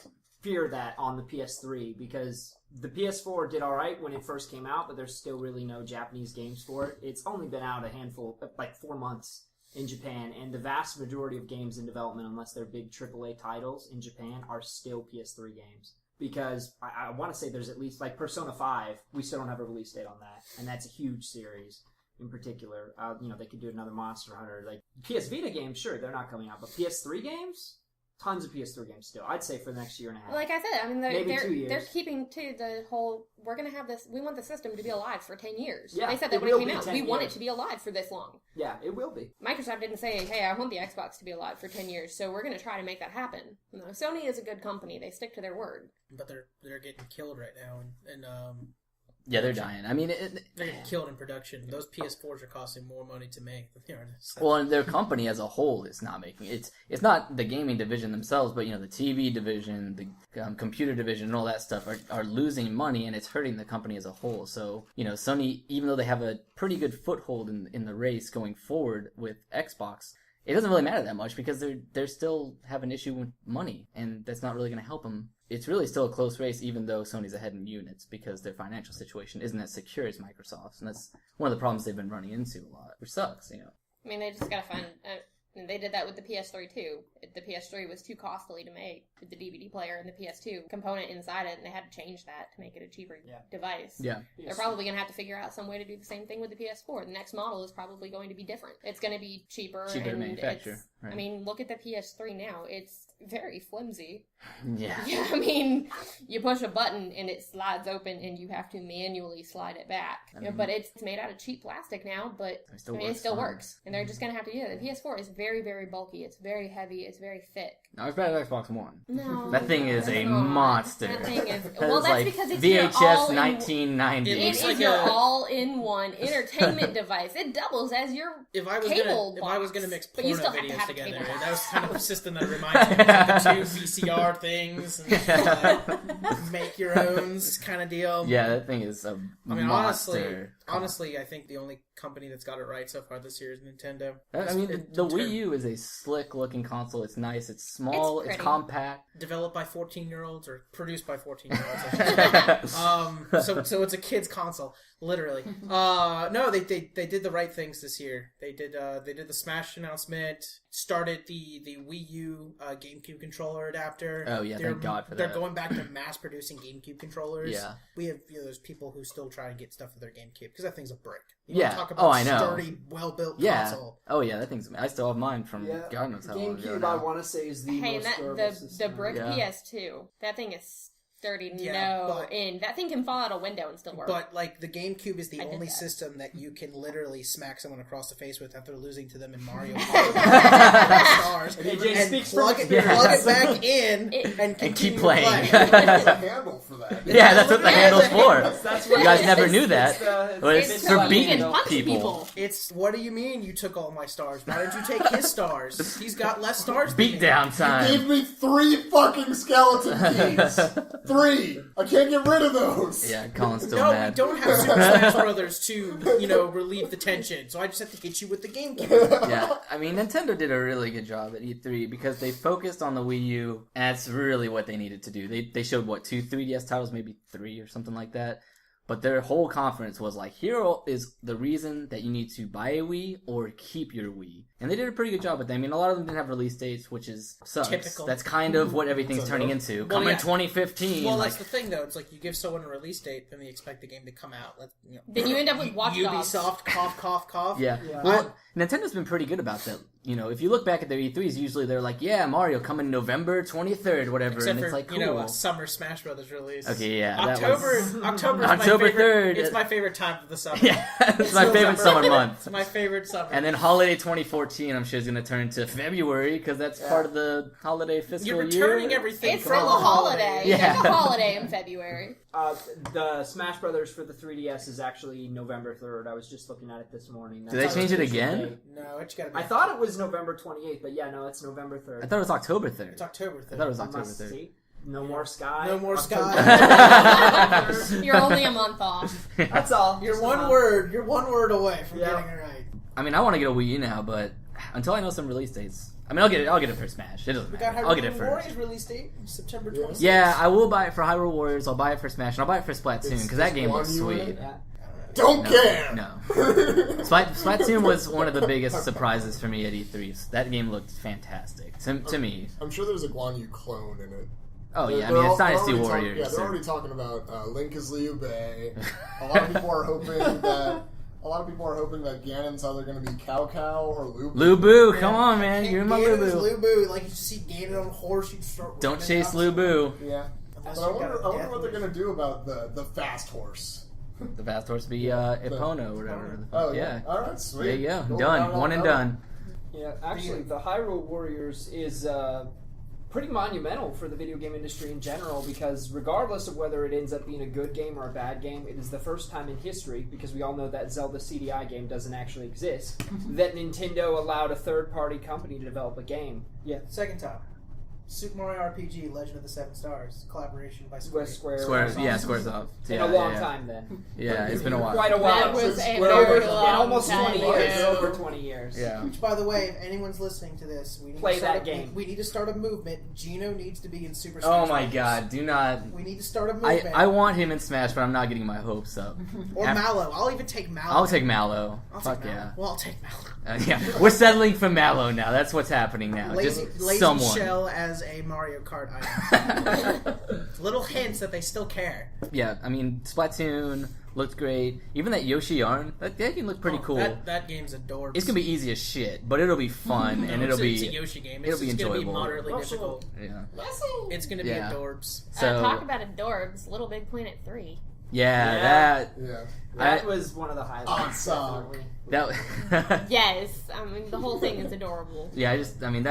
fear that on the PS3, because the PS4 did alright when it first came out, but there's still really no Japanese games for it. It's only been out a handful, like 4 months in Japan, and the vast majority of games in development, unless they're big AAA titles in Japan, are still PS3 games. Because I want to say there's at least, like Persona 5, we still don't have a release date on that, and that's a huge series in particular. They could do another Monster Hunter. Like PS Vita games, sure, they're not coming out, but PS3 games? Tons of PS3 games still. I'd say for the next year and a half. Like I said, Maybe 2 years. They're keeping to the whole, we're going to have this, we want the system to be alive for 10 years. Yeah, they said that when it came out. We want it to be alive for this long. Yeah, it will be. Microsoft didn't say, hey, I want the Xbox to be alive for 10 years, so we're going to try to make that happen. No, Sony is a good company. They stick to their word. But they're getting killed right now, and Yeah, they're dying. they're getting killed in production. Those PS4s are costing more money to make than they are to sell. Well, and their company as a whole is not making it's not the gaming division themselves, but the TV division, the computer division, and all that stuff are losing money, and it's hurting the company as a whole. So Sony, even though they have a pretty good foothold in the race going forward with Xbox, it doesn't really matter that much because they're still have an issue with money, and that's not really going to help them. It's really still a close race, even though Sony's ahead in units, because their financial situation isn't as secure as Microsoft's, and that's one of the problems they've been running into a lot, which sucks, you know. I mean, they just gotta find... and they did that with the PS3 too. The PS3 was too costly to make with the DVD player and the PS2 component inside it, and they had to change that to make it a cheaper device. Yeah. They're probably going to have to figure out some way to do the same thing with the PS4. The next model is probably going to be different. It's going to be cheaper to and manufacture. Right. I mean, look at the PS3 now. It's very flimsy. Yeah. Yeah, I mean, you push a button and it slides open and you have to manually slide it back. You know, but it's made out of cheap plastic now, but it still works. And they're just going to have to do it. The PS4 is very, very bulky. It's very heavy. It's very thick. No, it's better than Xbox One. No. That thing is a monster. That thing is... Well, that's like because it's VHS your all 1990. It is your all-in-one entertainment device. It doubles as your cable box. If I was going to mix porno still have to videos have a together, cable box. that was kind of a system that reminds me of the two VCR things and make your own kind of deal. Yeah, that thing is a monster. Honestly, I think the only company that's got it right so far this year is Nintendo. I mean, the Wii U is a slick-looking console. It's nice. It's small. It's compact. Developed by 14-year-olds or produced by 14-year-olds. So it's a kid's console, literally. No, they did the right things this year. They did the Smash announcement. Started the Wii U GameCube controller adapter. Oh yeah, thank God for that. They're going back to mass producing GameCube controllers. Yeah, we have there's people who still try to get stuff for their GameCube because that thing's a brick. Talk about I know. Sturdy, well-built console. Oh yeah, that thing's... I still have mine from God knows how long ago. GameCube, I want to say, is the most durable the brick PS2, that thing is sturdy. That thing can fall out a window and still work. But like the GameCube is the only system that you can literally smack someone across the face with after losing to them in Mario Stars, and plug it back in and keep playing. There's a handle for that. Yeah, that's what the handle's for. That's You guys never knew that. It's for so beating you can punch people. It's what do you mean you took all my stars? Why didn't you take his stars? He's got less stars. Beat down time. You gave me 3 fucking skeleton keys. 3. I can't get rid of those. Yeah, Colin's still No, mad. we don't have Super Smash Brothers to, relieve the tension. So I just have to hit you with the GameCube. Yeah, I mean, Nintendo did a really good job at E3 because they focused on the Wii U, and that's really what they needed to do. They showed, 2 3DS titles, maybe 3 or something like that. But their whole conference was like, here is the reason that you need to buy a Wii or keep your Wii. And they did a pretty good job with that. I mean, a lot of them didn't have release dates, which is sucks. Typical. That's kind of what everything's turning into. Coming in 2015. Well, that's the thing, though. It's like you give someone a release date, then they expect the game to come out. Then you end up with Watch Dogs. Ubisoft, cough, cough, cough. Yeah. Well, Nintendo's been pretty good about that. If you look back at their E3s, usually they're like, yeah, Mario coming November 23rd, whatever. Except and it's for, like, cool. a Summer Smash Brothers release. Okay, yeah. October is October my favorite. 3rd. It's my favorite time of the summer. Yeah, it's my favorite summer month. It's my favorite summer. And then holiday 2014, I'm sure, is going to turn to February because that's part of the holiday fiscal year. You're returning everything It's from still a holiday. Yeah. There's a holiday in February. The Smash Brothers for the 3DS is actually November 3rd. I was just looking at it this morning. Did they change it again? No, it's got to be. I thought it was November 28th, but yeah, no, it's November 3rd. I thought it was October 3rd. It's October 3rd. I thought it was October 3rd. See? No more sky. No more October sky. 3rd. You're only a month off. That's all. You're Just one word away from getting it right. I mean, I want to get a Wii U now, but until I know some release dates. I mean, I'll get it for Smash. It doesn't We matter. got I'll get it Hyrule first. Warriors release date, September 26th. Yeah, I will buy it for Hyrule Warriors. I'll buy it for Smash, and I'll buy it for Splatoon because that game looks sweet. Yeah. Don't care. No. Splatoon was one of the biggest surprises for me at E3. That game looked fantastic to me. I'm sure there's a Guan Yu clone in it. Oh yeah, I mean it's Dynasty Warriors. Yeah, they're already talking about Link is Liu Bei. A lot of people are hoping that Ganon's either going to be Cao Cao or Lu Bu. Lu Bu, come on, man, you're my Lu Bu. Lu Bu, like you see Ganon on a horse, you start. Don't chase Lu Bu. Yeah, but I wonder what they're going to do about the fast horse. The fast horse be Epona or whatever. Oh yeah. All right, sweet. There you go. Cool. Done. One and done. Yeah, actually, the Hyrule Warriors is pretty monumental for the video game industry in general because regardless of whether it ends up being a good game or a bad game, it is the first time in history, because we all know that Zelda CDI game doesn't actually exist, that Nintendo allowed a third-party company to develop a game. Yeah, second time. Super Mario RPG: Legend of the Seven Stars collaboration by Square. Squaresoft. In a long time then. Yeah, it's been a while. Quite a while. That was a Over very long almost time 20 years. ago. Over 20 years. Yeah. Which, by the way, if anyone's listening to this, we need Play to start that game. We need to start a movement. Gino needs to be in Super Smash. Oh my Bros. god, do not. We need to start a movement. I want him in Smash, but I'm not getting my hopes up. Or Mallow. I'll even take Mallow. I'll take Mallow. I'll Fuck take Mallow. yeah. Well, I'll take Mallow. Yeah, we're settling for Mallow now. That's what's happening now. Lazy Just someone. Shell as a Mario Kart item. Little hints that they still care. Yeah, I mean, Splatoon looked great. Even that Yoshi Yarn, that game looked pretty cool. That game's adorbs. It's gonna be easy as shit, but it'll be fun and it'll be It's a Yoshi game. it'll It's be just gonna be enjoyable. moderately difficult. Yeah. It's gonna be adorbs. So Talk about adorbs. Little Big Planet 3. yeah, Yeah. That was one of the highlights. Awesome. that Yes, I mean the whole thing is adorable. yeah,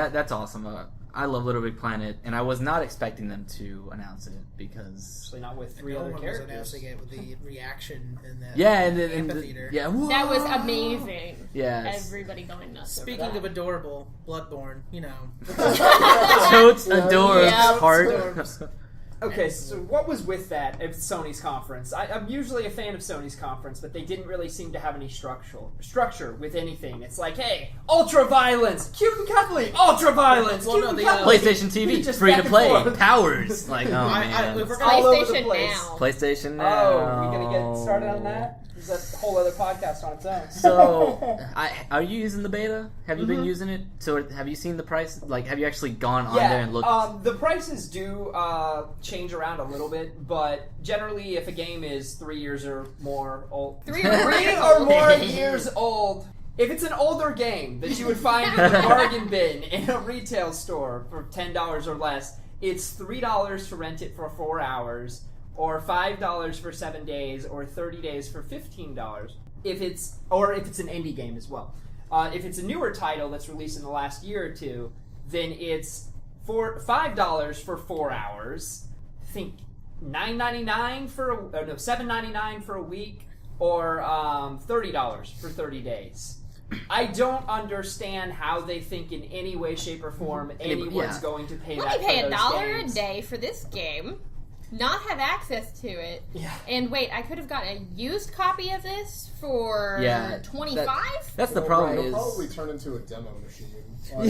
that's awesome. I love Little Big Planet, and I was not expecting them to announce it because Especially not with three no other one was characters. announcing it with the reaction and that amphitheater. amphitheater. Whoa. That was amazing. Yes. Everybody going nuts. Speaking over of that. adorable, Bloodborne, you know. Totes adorbs Yep. heart. Okay, so what was with that at Sony's conference? I'm usually a fan of Sony's conference, but they didn't really seem to have any structure with anything. It's like, hey, ultra violence, cute and cuddly, ultra violence, Well, cute no, and they, cuddly. PlayStation TV, Just free back to and play, forth. powers. Like, oh man. if we're gonna- all over the PlayStation place. now. PlayStation now. Oh, we gonna get started on that? Is that a whole other podcast on its own? So, are you using the beta? Have you Mm-hmm. been using it? So, have you seen the price? Like, have you actually gone on there and looked? The prices do change around a little bit, but generally, if a game is 3 years or more old, 3 or three or more years old, if it's an older game that you would find in a bargain bin in a retail store for $10 or less, it's $3 to rent it for 4 hours, or $5 for 7 days, or 30 days for $15. If it's an indie game as well. If it's a newer title that's released in the last year or two, then it's $5 for 4 hours. I think $9.99 $7.99 for a week, or $30 for 30 days. I don't understand how they think in any way, shape, or form anyone's going to pay that. Let me pay for those $1 games. a day for this game, not have access to it, and wait, I could have got a used copy of this for $25. That's the problem. It'll Is probably turn into a demo machine. Well,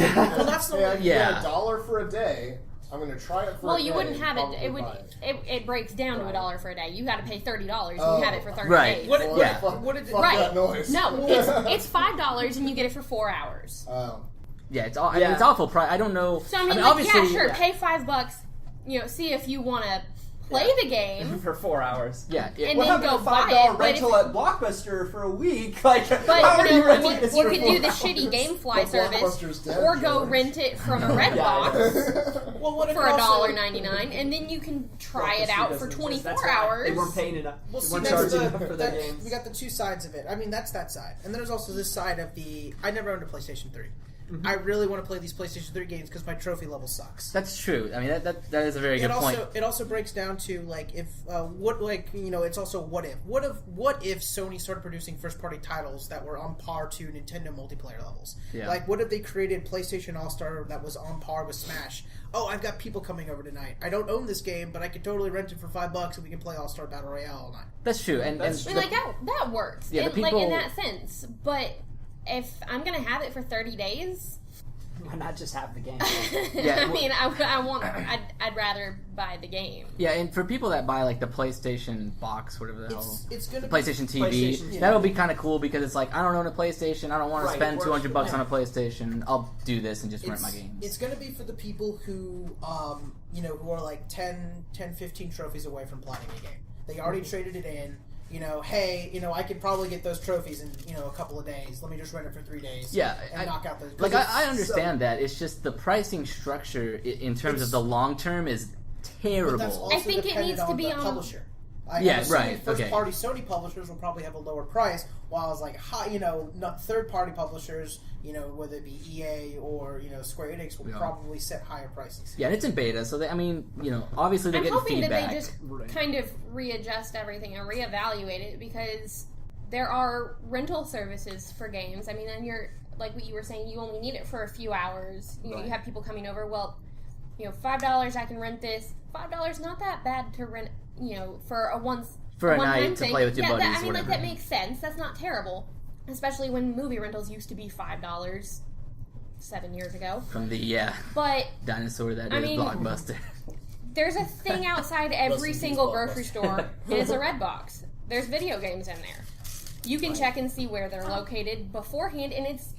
that's the hey, yeah. $1 for a day. I'm going to try it for Well, a day. you wouldn't and have it. probably It would. buy it. It breaks down to Right. $1 for a day. You got to pay $30. Oh. You have it for 30 Right. days. What- Boy, yeah. fuck, What did it- fuck Right. that noise. No, it's $5 and you get it for 4 hours. yeah, it's I mean, it's awful price. I don't know. So I mean, like, obviously, yeah, sure, pay $5. See if you want to play the game. for 4 hours. Yeah, And What then happened go to buy $5 it, but rental at Blockbuster for a week? Like, But how are you renting this you for could 4 do the hours? shitty GameFly But service, Blockbuster's dead, or go George. rent it from a Redbox Well, what if for also- $1.99, and then you can try it Blockbuster out for doesn't exist. 24 That's why hours. They weren't paying enough. Well, They see, weren't that's charging the, enough for their that, games. we got the two sides of it. I mean, that's that side. And then there's also this side of the... I never owned a PlayStation 3. Mm-hmm. I really want to play these PlayStation 3 games because my trophy level sucks. that's true. I mean, that is a very good point. It also breaks down to, like, if... it's also what if. What if Sony started producing first-party titles that were on par to Nintendo multiplayer levels? Yeah. Like, what if they created PlayStation All-Star that was on par with Smash? Oh, I've got people coming over tonight. I don't own this game, but I could totally rent it for $5 and we can play All-Star Battle Royale all night. That's true, and That's I mean, like that works. Yeah, the like in people- that sense. But if I'm gonna have it for 30 days, Why not just have the game? Yeah, I mean, I'd rather buy the game. yeah, and for people that buy like the PlayStation box, whatever the hell, It's going the to be... PlayStation TV, PlayStation, yeah. that'll be kind of cool because it's like I don't own a PlayStation, I don't want Right, to spend it works $200 for on a PlayStation. I'll do this and just rent my It's games. going to be for the people who, who are like 10, 15 trophies away from platinum a game. They already traded it in. Hey, I could probably get those trophies in, a couple of days. Let me just rent it for 3 days. Yeah, and knock out those. Like I understand that. It's just the pricing structure in terms of the long term is terrible. But that's also I think it dependent needs to on be the on- publisher. Yeah, right, okay. First-party Sony publishers will probably have a lower price, while it's like not third-party publishers, whether it be EA or Square Enix, will probably set higher prices. Yeah, and it's in beta, so obviously they're I'm getting hoping feedback. that they just kind of readjust everything and reevaluate it, because there are rental services for games. I mean, and you're like what you were saying, you only need it for a few hours. You have people coming over. Well, $5 I can rent this. $5 not that bad to rent, for a for a night to thing. play with your buddies. That makes sense. That's not terrible, especially when movie rentals used to be $5 7 years ago. From the but dinosaur that is Blockbuster. There's a thing outside every single grocery store, and it's a red box. There's video games in there. You can check and see where they're located beforehand, and it's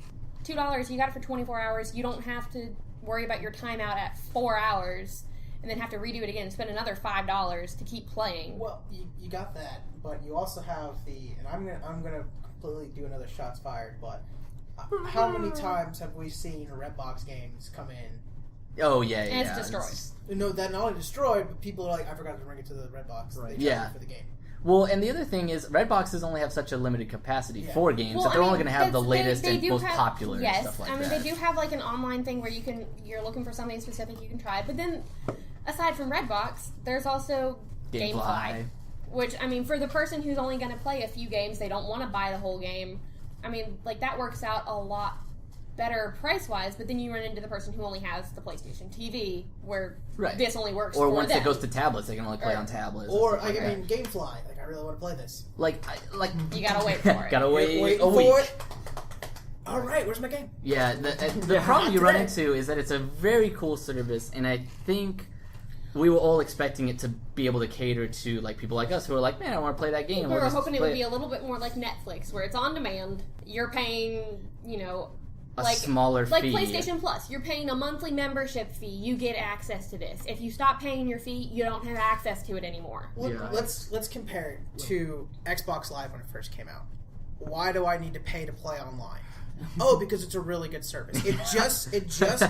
$2. You got it for 24 hours. You don't have to worry about your timeout at 4 hours and then have to redo it again and spend another $5 to keep playing. Well, you got that, but you also have and I'm gonna completely do another shots fired, but how many times have we seen Redbox games come in? Oh yeah, and it's destroyed. No, that not only destroyed, but people are like, I forgot to bring it to the Redbox. Right. They charge for the game. Well, and the other thing is, Redboxes only have such a limited capacity for games that they're only going to have the latest and most popular stuff like that. Yes, they do have like an online thing where you're looking for something specific you can try. But then, aside from Redbox, there's also GameFly. Which, for the person who's only going to play a few games, they don't want to buy the whole game. That works out a lot better price-wise, but then you run into the person who only has the PlayStation TV, where this only works for them. Or once it goes to tablets, they can only play on tablets. Or, GameFly. I really want to play this. You gotta wait for it. Gotta wait a for week. it. All right, where's my game? Yeah, the problem you run into is that it's a very cool service, and I think we were all expecting it to be able to cater to people like us who are like, man, I want to play that game. We were hoping it would be a little bit more like Netflix, where it's on demand. You're paying, a smaller fee. Like PlayStation Plus, you're paying a monthly membership fee. You get access to this. If you stop paying your fee, you don't have access to it anymore. Let's compare it to Xbox Live when it first came out. Why do I need to pay to play online? Oh, because it's a really good service. It just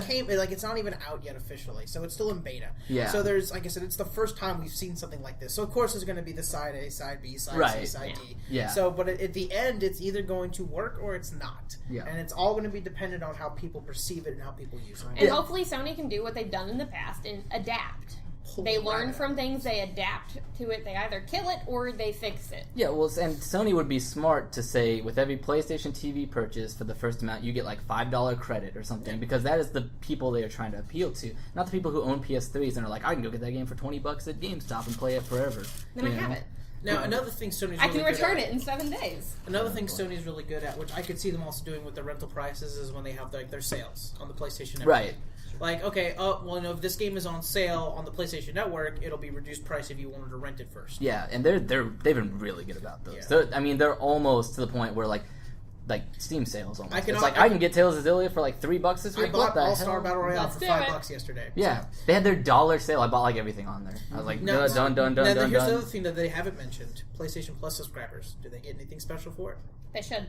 came. It's not even out yet officially, so it's still in beta. Yeah. So there's, like I said, it's the first time we've seen something like this. So of course there's going to be the side A, side B, side C, side D. Yeah. So, but at the end, it's either going to work or it's not. Yeah. And it's all going to be dependent on how people perceive it and how people use it. And hopefully Sony can do what they've done in the past and adapt. They learn from things, they adapt to it, they either kill it or they fix it. Yeah, well, and Sony would be smart to say, with every PlayStation TV purchase for the first amount, you get $5 credit or something, because that is the people they are trying to appeal to. Not the people who own PS3s and are like, I can go get that game for $20 at GameStop and play it forever. Then I have it. Now, another thing Sony's really good at... I can return it in 7 days. Another thing Sony's really good at, which I could see them also doing with their rental prices, is when they have their sales on the PlayStation Network. Right. If this game is on sale on the PlayStation Network, it'll be reduced price if you wanted to rent it first. Yeah, and they've been really good about those. Yeah. They're almost to the point where Steam sales almost. I can get Tales of Xillia for $3 this week. I bought All-Star Battle Royale for $5 yesterday. Yeah, they had their dollar sale. I bought everything on there. I was like, done. Here's the other thing that they haven't mentioned: PlayStation Plus subscribers. Do they get anything special for it? They should.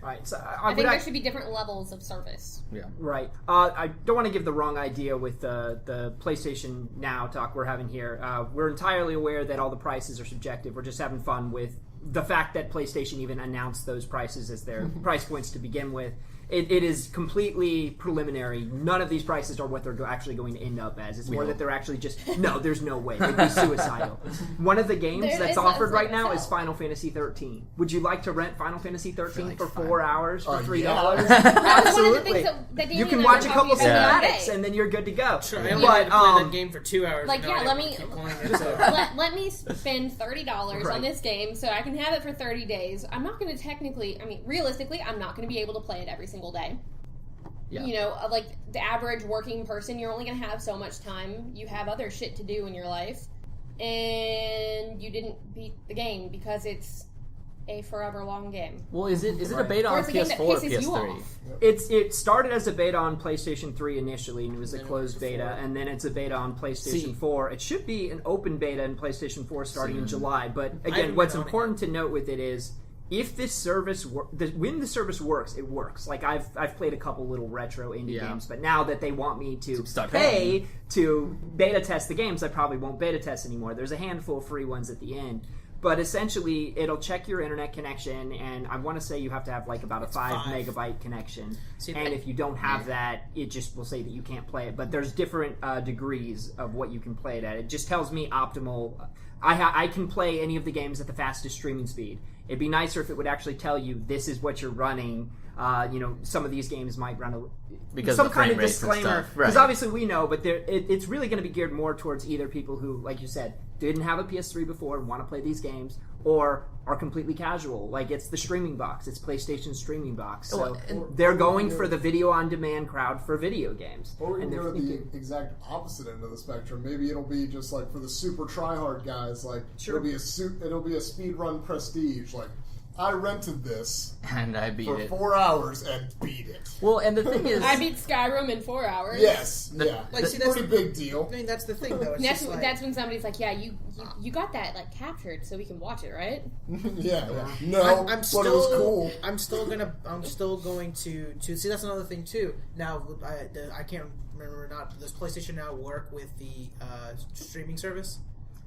Right. So I think there should be different levels of service. Yeah. Right. I don't want to give the wrong idea with the PlayStation Now talk we're having here. We're entirely aware that all the prices are subjective. We're just having fun with the fact that PlayStation even announced those prices as their price points to begin with. It is completely preliminary. None of these prices are what they're actually going to end up as. It's more that they're actually there's no way. It'd be suicidal. One of the games that's offered right now is Final Fantasy 13. Would you like to rent Final Fantasy 13 for 4 hours for $3? Absolutely. You can watch a couple cinematics and then you're good to go. Sure, I only had to play that game for 2 hours. Let me spend $30 on this game so I can have it for 30 days. I'm not going to realistically, I'm not going to be able to play it every single day. Yeah. The average working person, you're only going to have so much time. You have other shit to do in your life. And you didn't beat the game because it's a forever long game. Well, is it a beta on PS4 or PS3? It started as a beta on PlayStation 3 initially, and it was a closed beta, and then it's a beta on PlayStation 4. It should be an open beta in PlayStation 4 starting in July. But again, what's important to note with it is, if this service when the service works, it works. I've played a couple little retro indie games, but now that they want me to pay to beta test the games, I probably won't beta test anymore. There's a handful of free ones at the end. But essentially, it'll check your internet connection, and I want to say you have to have about a 5 megabyte connection. And if you don't have that, it just will say that you can't play it. But there's different degrees of what you can play it at. It just tells me optimal. I can play any of the games at the fastest streaming speed. It'd be nicer if it would actually tell you this is what you're running. Some of these games might run because some of the kind frame of rates and disclaimer. stuff. Because Right. obviously we know, but it's really going to be geared more towards either people who, like you said, didn't have a PS3 before and want to play these games, or are completely casual. Like, it's the streaming box. It's PlayStation's streaming box. So they're going for the video-on-demand crowd for video games. Or we can And go to they're the thinking- exact opposite end of the spectrum. Maybe it'll be just like for the super tryhard guys. Like Sure. it'll be a speedrun prestige. Like, I rented this And I beat for it. 4 hours and beat it. Well, and the thing is, I beat Skyrim in 4 hours. Yes, The- yeah, like, it's see, a that's pretty big deal. I mean, that's the thing, though. It's That's just like, that's when somebody's like, yeah, you got that like captured so we can watch it, right? yeah. No, I'm but still, it was cool. I'm still going to see. That's another thing too. Now, I can't remember or not. Does PlayStation Now work with the streaming service?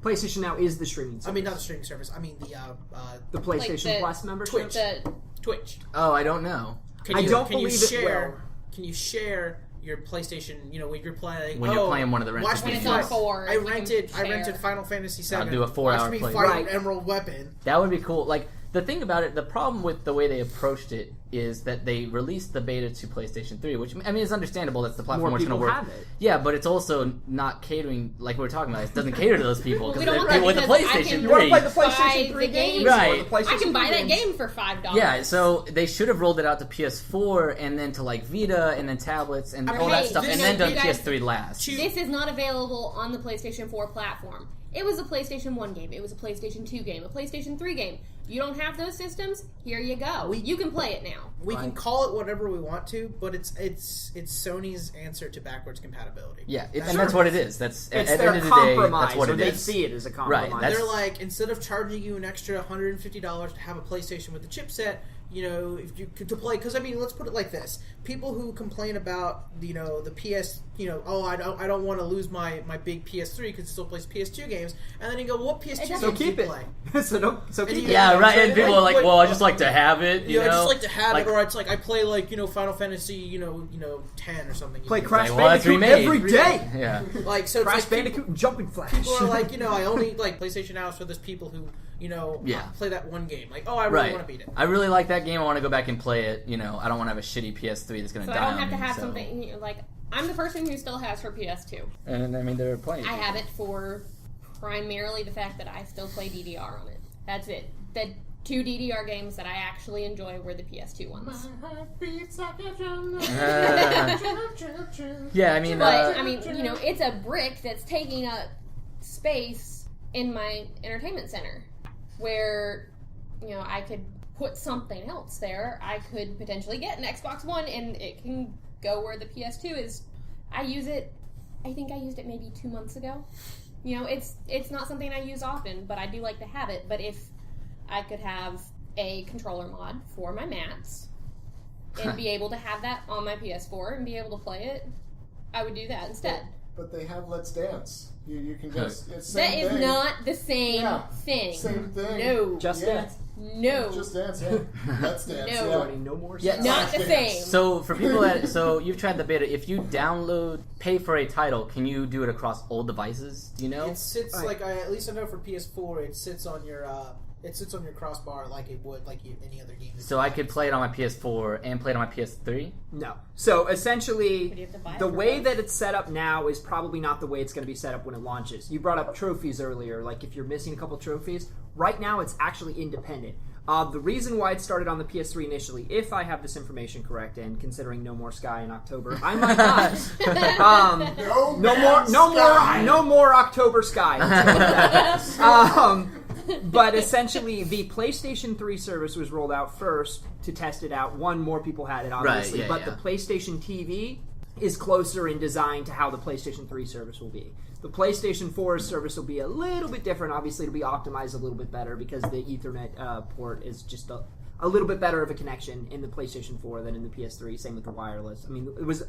PlayStation Now is the streaming service. I mean, not the streaming service. I mean the PlayStation Like the Plus membership. Twitch. The Twitch. oh, I don't know. Can I you, don't can you believe it share, will. Can you share your PlayStation? When you're playing. When you're playing one of the rented watch me When it's games. on fight. 4, I you can rented share. Final Fantasy VII. I'll do a 4-hour Watch me play. fight Right. Emerald Weapon. That would be cool. Like, the thing about it, the problem with the way they approached it is that they released the beta to PlayStation 3, which, I mean, it's understandable that's the platform More which going to people work. have it. Yeah, but it's also not catering, like we were talking about. It doesn't cater to those people. we Because don't want people that with the because I PlayStation can- You want to 3. play the Buy PlayStation 3 the games? game. Right. Or the PlayStation I can buy 3 that games? game for $5. Yeah, so they should have rolled it out to PS4 and then to like Vita and then tablets and all that hey, stuff, you and know, then done you guys- PS3 last. This is not available on the PlayStation 4 platform. It was a PlayStation 1 game. It was a PlayStation 2 game. A PlayStation 3 game. You don't have those systems? Here you go. You can play it now. We can call it whatever we want to, but it's Sony's answer to backwards compatibility. Yeah, and that's what it is. That's It's at the their end of the day, compromise, that's what or it they is. see it as a compromise. Right, that's- They're like, instead of charging you an extra $150 to have a PlayStation with the chipset, if you could to play, because I mean, let's put it like this: people who complain about the PS, I don't want to lose my big PS3 because it still plays PS2 games, and then you go, well, what PS2 games So do keep you it. play? so keep it. Yeah, right. And people are like, Like, "Well, I just like to have it." You I know, just like to have Like, it, or it's like I play Final Fantasy, 10 or something. Play Crash well, that's Bandicoot remade. every day. Yeah, Like so, it's Crash like people- Bandicoot and Jumping Flash. People are like, I only like PlayStation Now is for those people who, Yeah. play that one game. Like, I really right. want to beat it. I really like that game. I want to go back and play it. I don't want to have a shitty PS3 that's going So to I die don't have on to me, have so. something like I'm the person who still has her PS2. And I mean, they're playing. I have it for primarily the fact that I still play DDR on it. That's it. The 2 DDR games that I actually enjoy were the PS2 ones. Yeah, I mean, But it's a brick that's taking up space in my entertainment center, where I could put something else there. I could potentially get an Xbox One, and it can go where the PS2 is. I use it. I think I used it maybe 2 months ago. It's not something I use often, but I do like to have it. But if I could have a controller mod for my mats and be able to have that on my PS4 and be able to play it, I would do that instead. But they have Let's Dance. You can just it's That same is thing. not the same thing. Same thing. No. Just Yeah. Dance. No. Just Dance. Yeah. Let's Dance. No. Yeah. Johnny, no more. Yeah, Not the Dance. same. So for people so you've tried the beta. If you pay for a title, can you do it across all devices? Do you know? It sits at least I know for PS4, it sits on your crossbar like it would any other game. So I could play it on my PS4 and play it on my PS3. No. So But essentially, you have to buy it the for way both. that it's set up now is probably not the way it's going to be set up when it launches. You brought up trophies earlier. Like if you're missing a couple trophies, right now it's actually independent. The reason why it started on the PS3 initially, if I have this information correct, and considering No More Sky in October, I might not. No more October Sky. But essentially, the PlayStation 3 service was rolled out first to test it out. More people had it, obviously. Right, yeah, but yeah. the PlayStation TV is closer in design to how the PlayStation 3 service will be. The PlayStation 4 service will be a little bit different. Obviously, it'll be optimized a little bit better because the Ethernet port is just a little bit better of a connection in the PlayStation 4 than in the PS3. Same with the wireless. I mean, it was...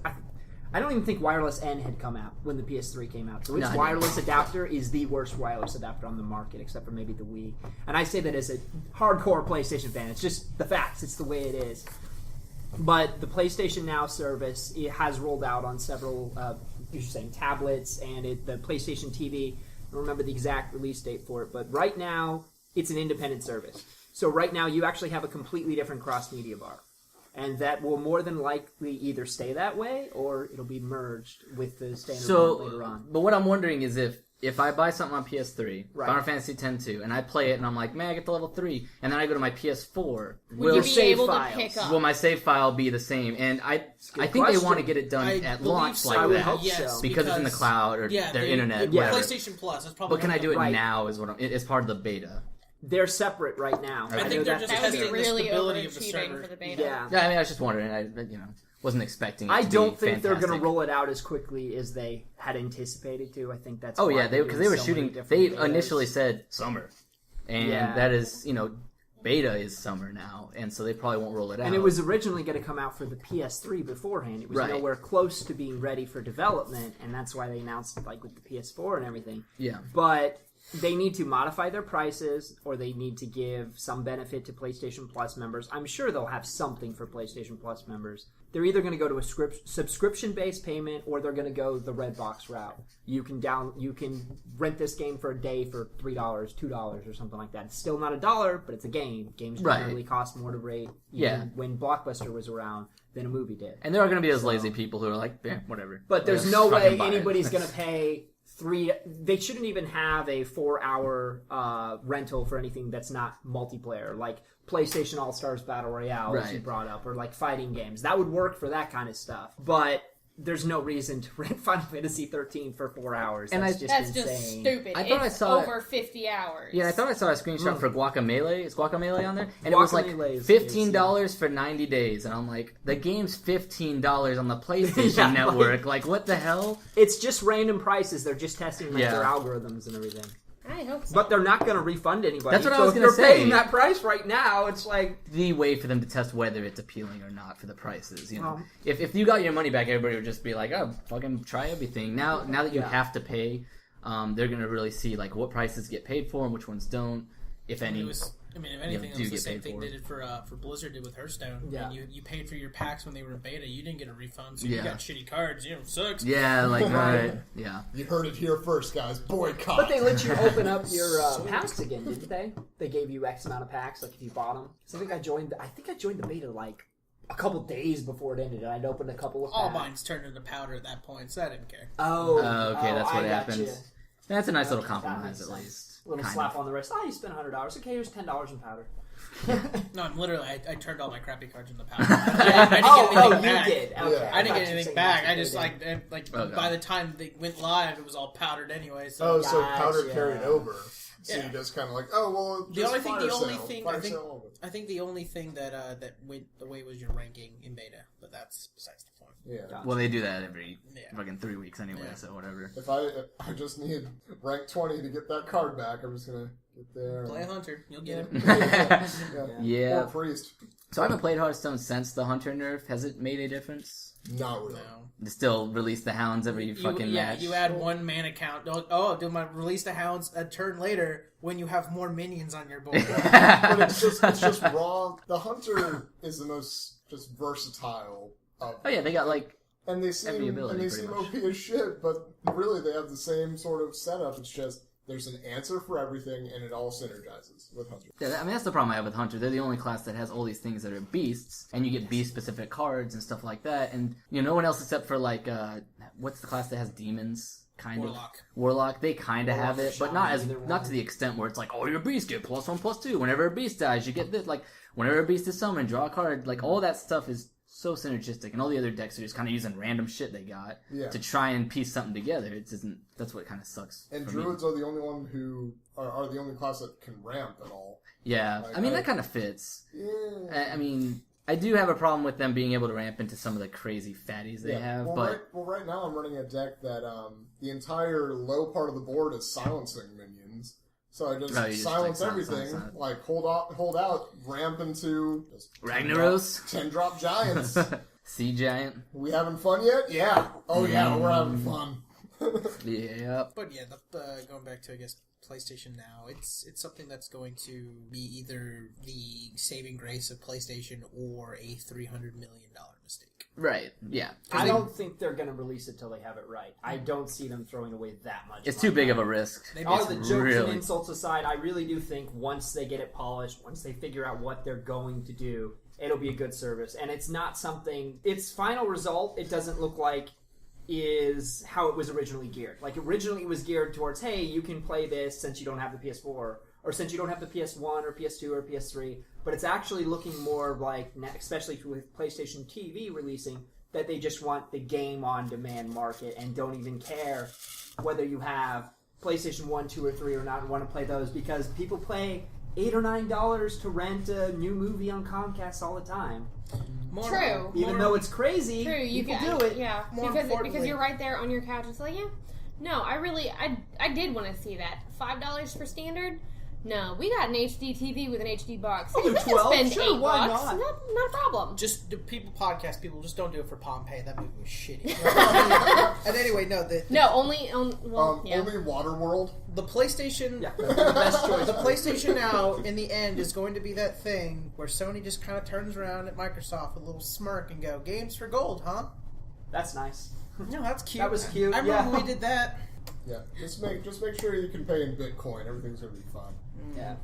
I don't even think Wireless N had come out when the PS3 came out. So its wireless adapter is the worst wireless adapter on the market, except for maybe the Wii. And I say that as a hardcore PlayStation fan. It's just the facts. It's the way it is. But the PlayStation Now service, it has rolled out on several, you're saying tablets, and the PlayStation TV. I don't remember the exact release date for it, but right now it's an independent service. So right now, you actually have a completely different cross-media bar. And that will more than likely either stay that way, or it'll be merged with the standard one later on. But what I'm wondering is if I buy something on PS3, Right. Final Fantasy X-2, and I play it, and I'm like, man, I get to level 3, and then I go to my PS4, Would you be able to pick up? will my save file be the same? And I think they question. want to get it done at launch so. like I would that. hope Yes, so. Because it's in the cloud or their internet, Yeah, whatever. PlayStation Plus. That's probably. But can I do it Right. now? Is what it's part of the beta. They're separate right now. I I know think they're that's just That would be testing the really stability of the overachieving server. for the beta. Yeah. Yeah, I mean, I was just wondering. I wasn't expecting. It I to don't be think they're going fantastic. to roll it out as quickly as they had anticipated to. I think that's. Oh why yeah, they're because doing they were so shooting. many different They betas. initially said summer, and Yeah. that is beta is summer now, and so they probably won't roll it out. And it was originally going to come out for the PS3 beforehand. It was Right. nowhere close to being ready for development, and that's why they announced it like with the PS4 and everything. yeah. But they need to modify their prices, or they need to give some benefit to PlayStation Plus members. I'm sure they'll have something for PlayStation Plus members. They're either going to go to a subscription-based payment, or they're going to go the Redbox route. You can rent this game for a day for $3, $2, or something like that. It's still not $1, but it's a game. Games Right. generally cost more to rate. Yeah. When Blockbuster was around than a movie did. And there are going to be those lazy people who are like, whatever. But there's Let's no fucking way buy it. anybody's going to pay they shouldn't even have a 4-hour rental for anything that's not multiplayer, like PlayStation All-Stars Battle Royale, as you Right. brought up, or like fighting games. That would work for that kind of stuff. But there's no reason to rent Final Fantasy 13 for 4 hours. And That's That's insane. just stupid. I thought I It's saw over 50 hours. Yeah, I thought I saw a screenshot for Guacamelee. Is Guacamelee on there? And it was like Guacamelee is- $15 for 90 days. And I'm like, the game's $15 on the PlayStation Yeah, Network. Like, what the hell? It's just random prices. They're just testing Yeah. their algorithms and everything. I hope so. But they're not going to refund anybody. That's what I So was if gonna you're say. paying that price right now, it's like... The way for them to test whether it's appealing or not for the prices, Um, if you got your money back, everybody would just be like, oh, fucking try everything. Now that you Yeah. have to pay, they're gonna really see like what prices get paid for and which ones don't, if any. If anything, it do was the get same paid thing for. they did for Blizzard did with Hearthstone. Yeah. And you paid for your packs when they were in beta. You didn't get a refund, so Yeah. you got shitty cards. It sucks. Yeah, like Right. yeah. You heard it here first, guys. Boycott. But they let you open up your packs again, didn't they? They gave you X amount of packs, like if you bought them. So I think I joined the beta like a couple days before it ended, and I'd opened a couple of All packs. mine's turned into powder at that point, so I didn't care. Oh, Okay, that's what I got happens. you. That's a nice little That compromise, makes at sense. least. Little Kind slap of. on the wrist. Oh, you spent $100. Okay, here's $10 in powder. No, I'm literally. I turned all my crappy cards into powder. Yeah. I didn't Oh, get anything you back. did. Okay. Yeah. I didn't thought get you anything said back. you I just did. like by the time they went live, it was all powdered anyway. So Oh, so powder Gotcha. carried over. So Yeah. you just kind of like, oh well. The Just only thing- fire the only sale, thing fire I think- sale over. I think the only thing that went the way was your ranking in beta, but that's besides the point. Yeah. Well, they do that every Yeah. fucking 3 weeks anyway, Yeah. so whatever. If I just need rank 20 to get that card back, I'm just gonna get there. Play a hunter, you'll get Yeah. it. Yeah. Or priest. So I haven't played Hearthstone since the Hunter nerf. Has it made a difference? Not really. No. They still release the hounds every fucking match. You add one mana count. Do my release the hounds a turn later when you have more minions on your board? But it's just raw. The hunter is the most just versatile of. Oh yeah, they got like And they every seem ability, pretty much. OP as shit, but really they have the same sort of setup. It's just there's an answer for everything, and it all synergizes with hunter. yeah. I mean that's the problem I have with Hunter. They're the only class that has all these things that are beasts, and you get beast specific cards and stuff like that. And no one else except for like what's the class that has demons? Kind Warlock. of Warlock. They kind of Warlock have or it, but not Shaman, either not to the extent where it's like, oh, your beast get +1/+2. Whenever a beast dies, you get this. Like whenever a beast is summoned, draw a card. Like all that stuff is so synergistic, and all the other decks are just kind of using random shit they got Yeah. to try and piece something together. It isn't. That's what kind of sucks. And for me. druids are the only one who are the only class that can ramp at all. Yeah, Like, I mean I- that kind of fits. Yeah. I mean, I do have a problem with them being able to ramp into some of the crazy fatties they have, well, but right now I'm running a deck that the entire low part of the board is silencing minions. So I just Oh, you just, silence like, everything, silence. like hold out, ramp into just Ragnaros? 10 drop giants. Sea Giant. We having fun yet? Yeah. Oh yeah, we're having fun. Yeah. But yeah, going back to I guess PlayStation Now, it's something that's going to be either the saving grace of PlayStation or a $300 million mistake. Right. Yeah. I don't think they're going to release it till they have it right. I don't see them throwing away that much. It's too big of a risk. All the jokes and insults aside, I really do think once they get it polished, once they figure out what they're going to do, it'll be a good service. And it's not something... Its final result, it doesn't look like is how it was originally geared. Like, originally it was geared towards, hey, you can play this since you don't have the PS4, or since you don't have the PS1 or PS2 or PS3, but it's actually looking more like, especially with PlayStation TV releasing, that they just want the game on demand market and don't even care whether you have PlayStation 1, 2, or 3 or not and want to play those, because people pay $8 or $9 to rent a new movie on Comcast all the time. True. Even though it's crazy, True, you people can do it. Yeah, because you're right there on your couch. It's like, yeah, no, I did want to see that. $5 for standard. No, we got an HD TV with an HD box. I'll do 12. Spend Sure, $8. why not? Not a problem. Just podcast people, just don't do it for Pompeii. That movie was shitty. And anyway, only Waterworld. The PlayStation, the best choice. The PlayStation Now, in the end, is going to be that thing where Sony just kind of turns around at Microsoft with a little smirk and go, "Games for gold, huh?" That's nice. No, that's cute. That was cute. I remember we did that. Yeah, just make sure you can pay in Bitcoin. Everything's gonna be fine. Yeah.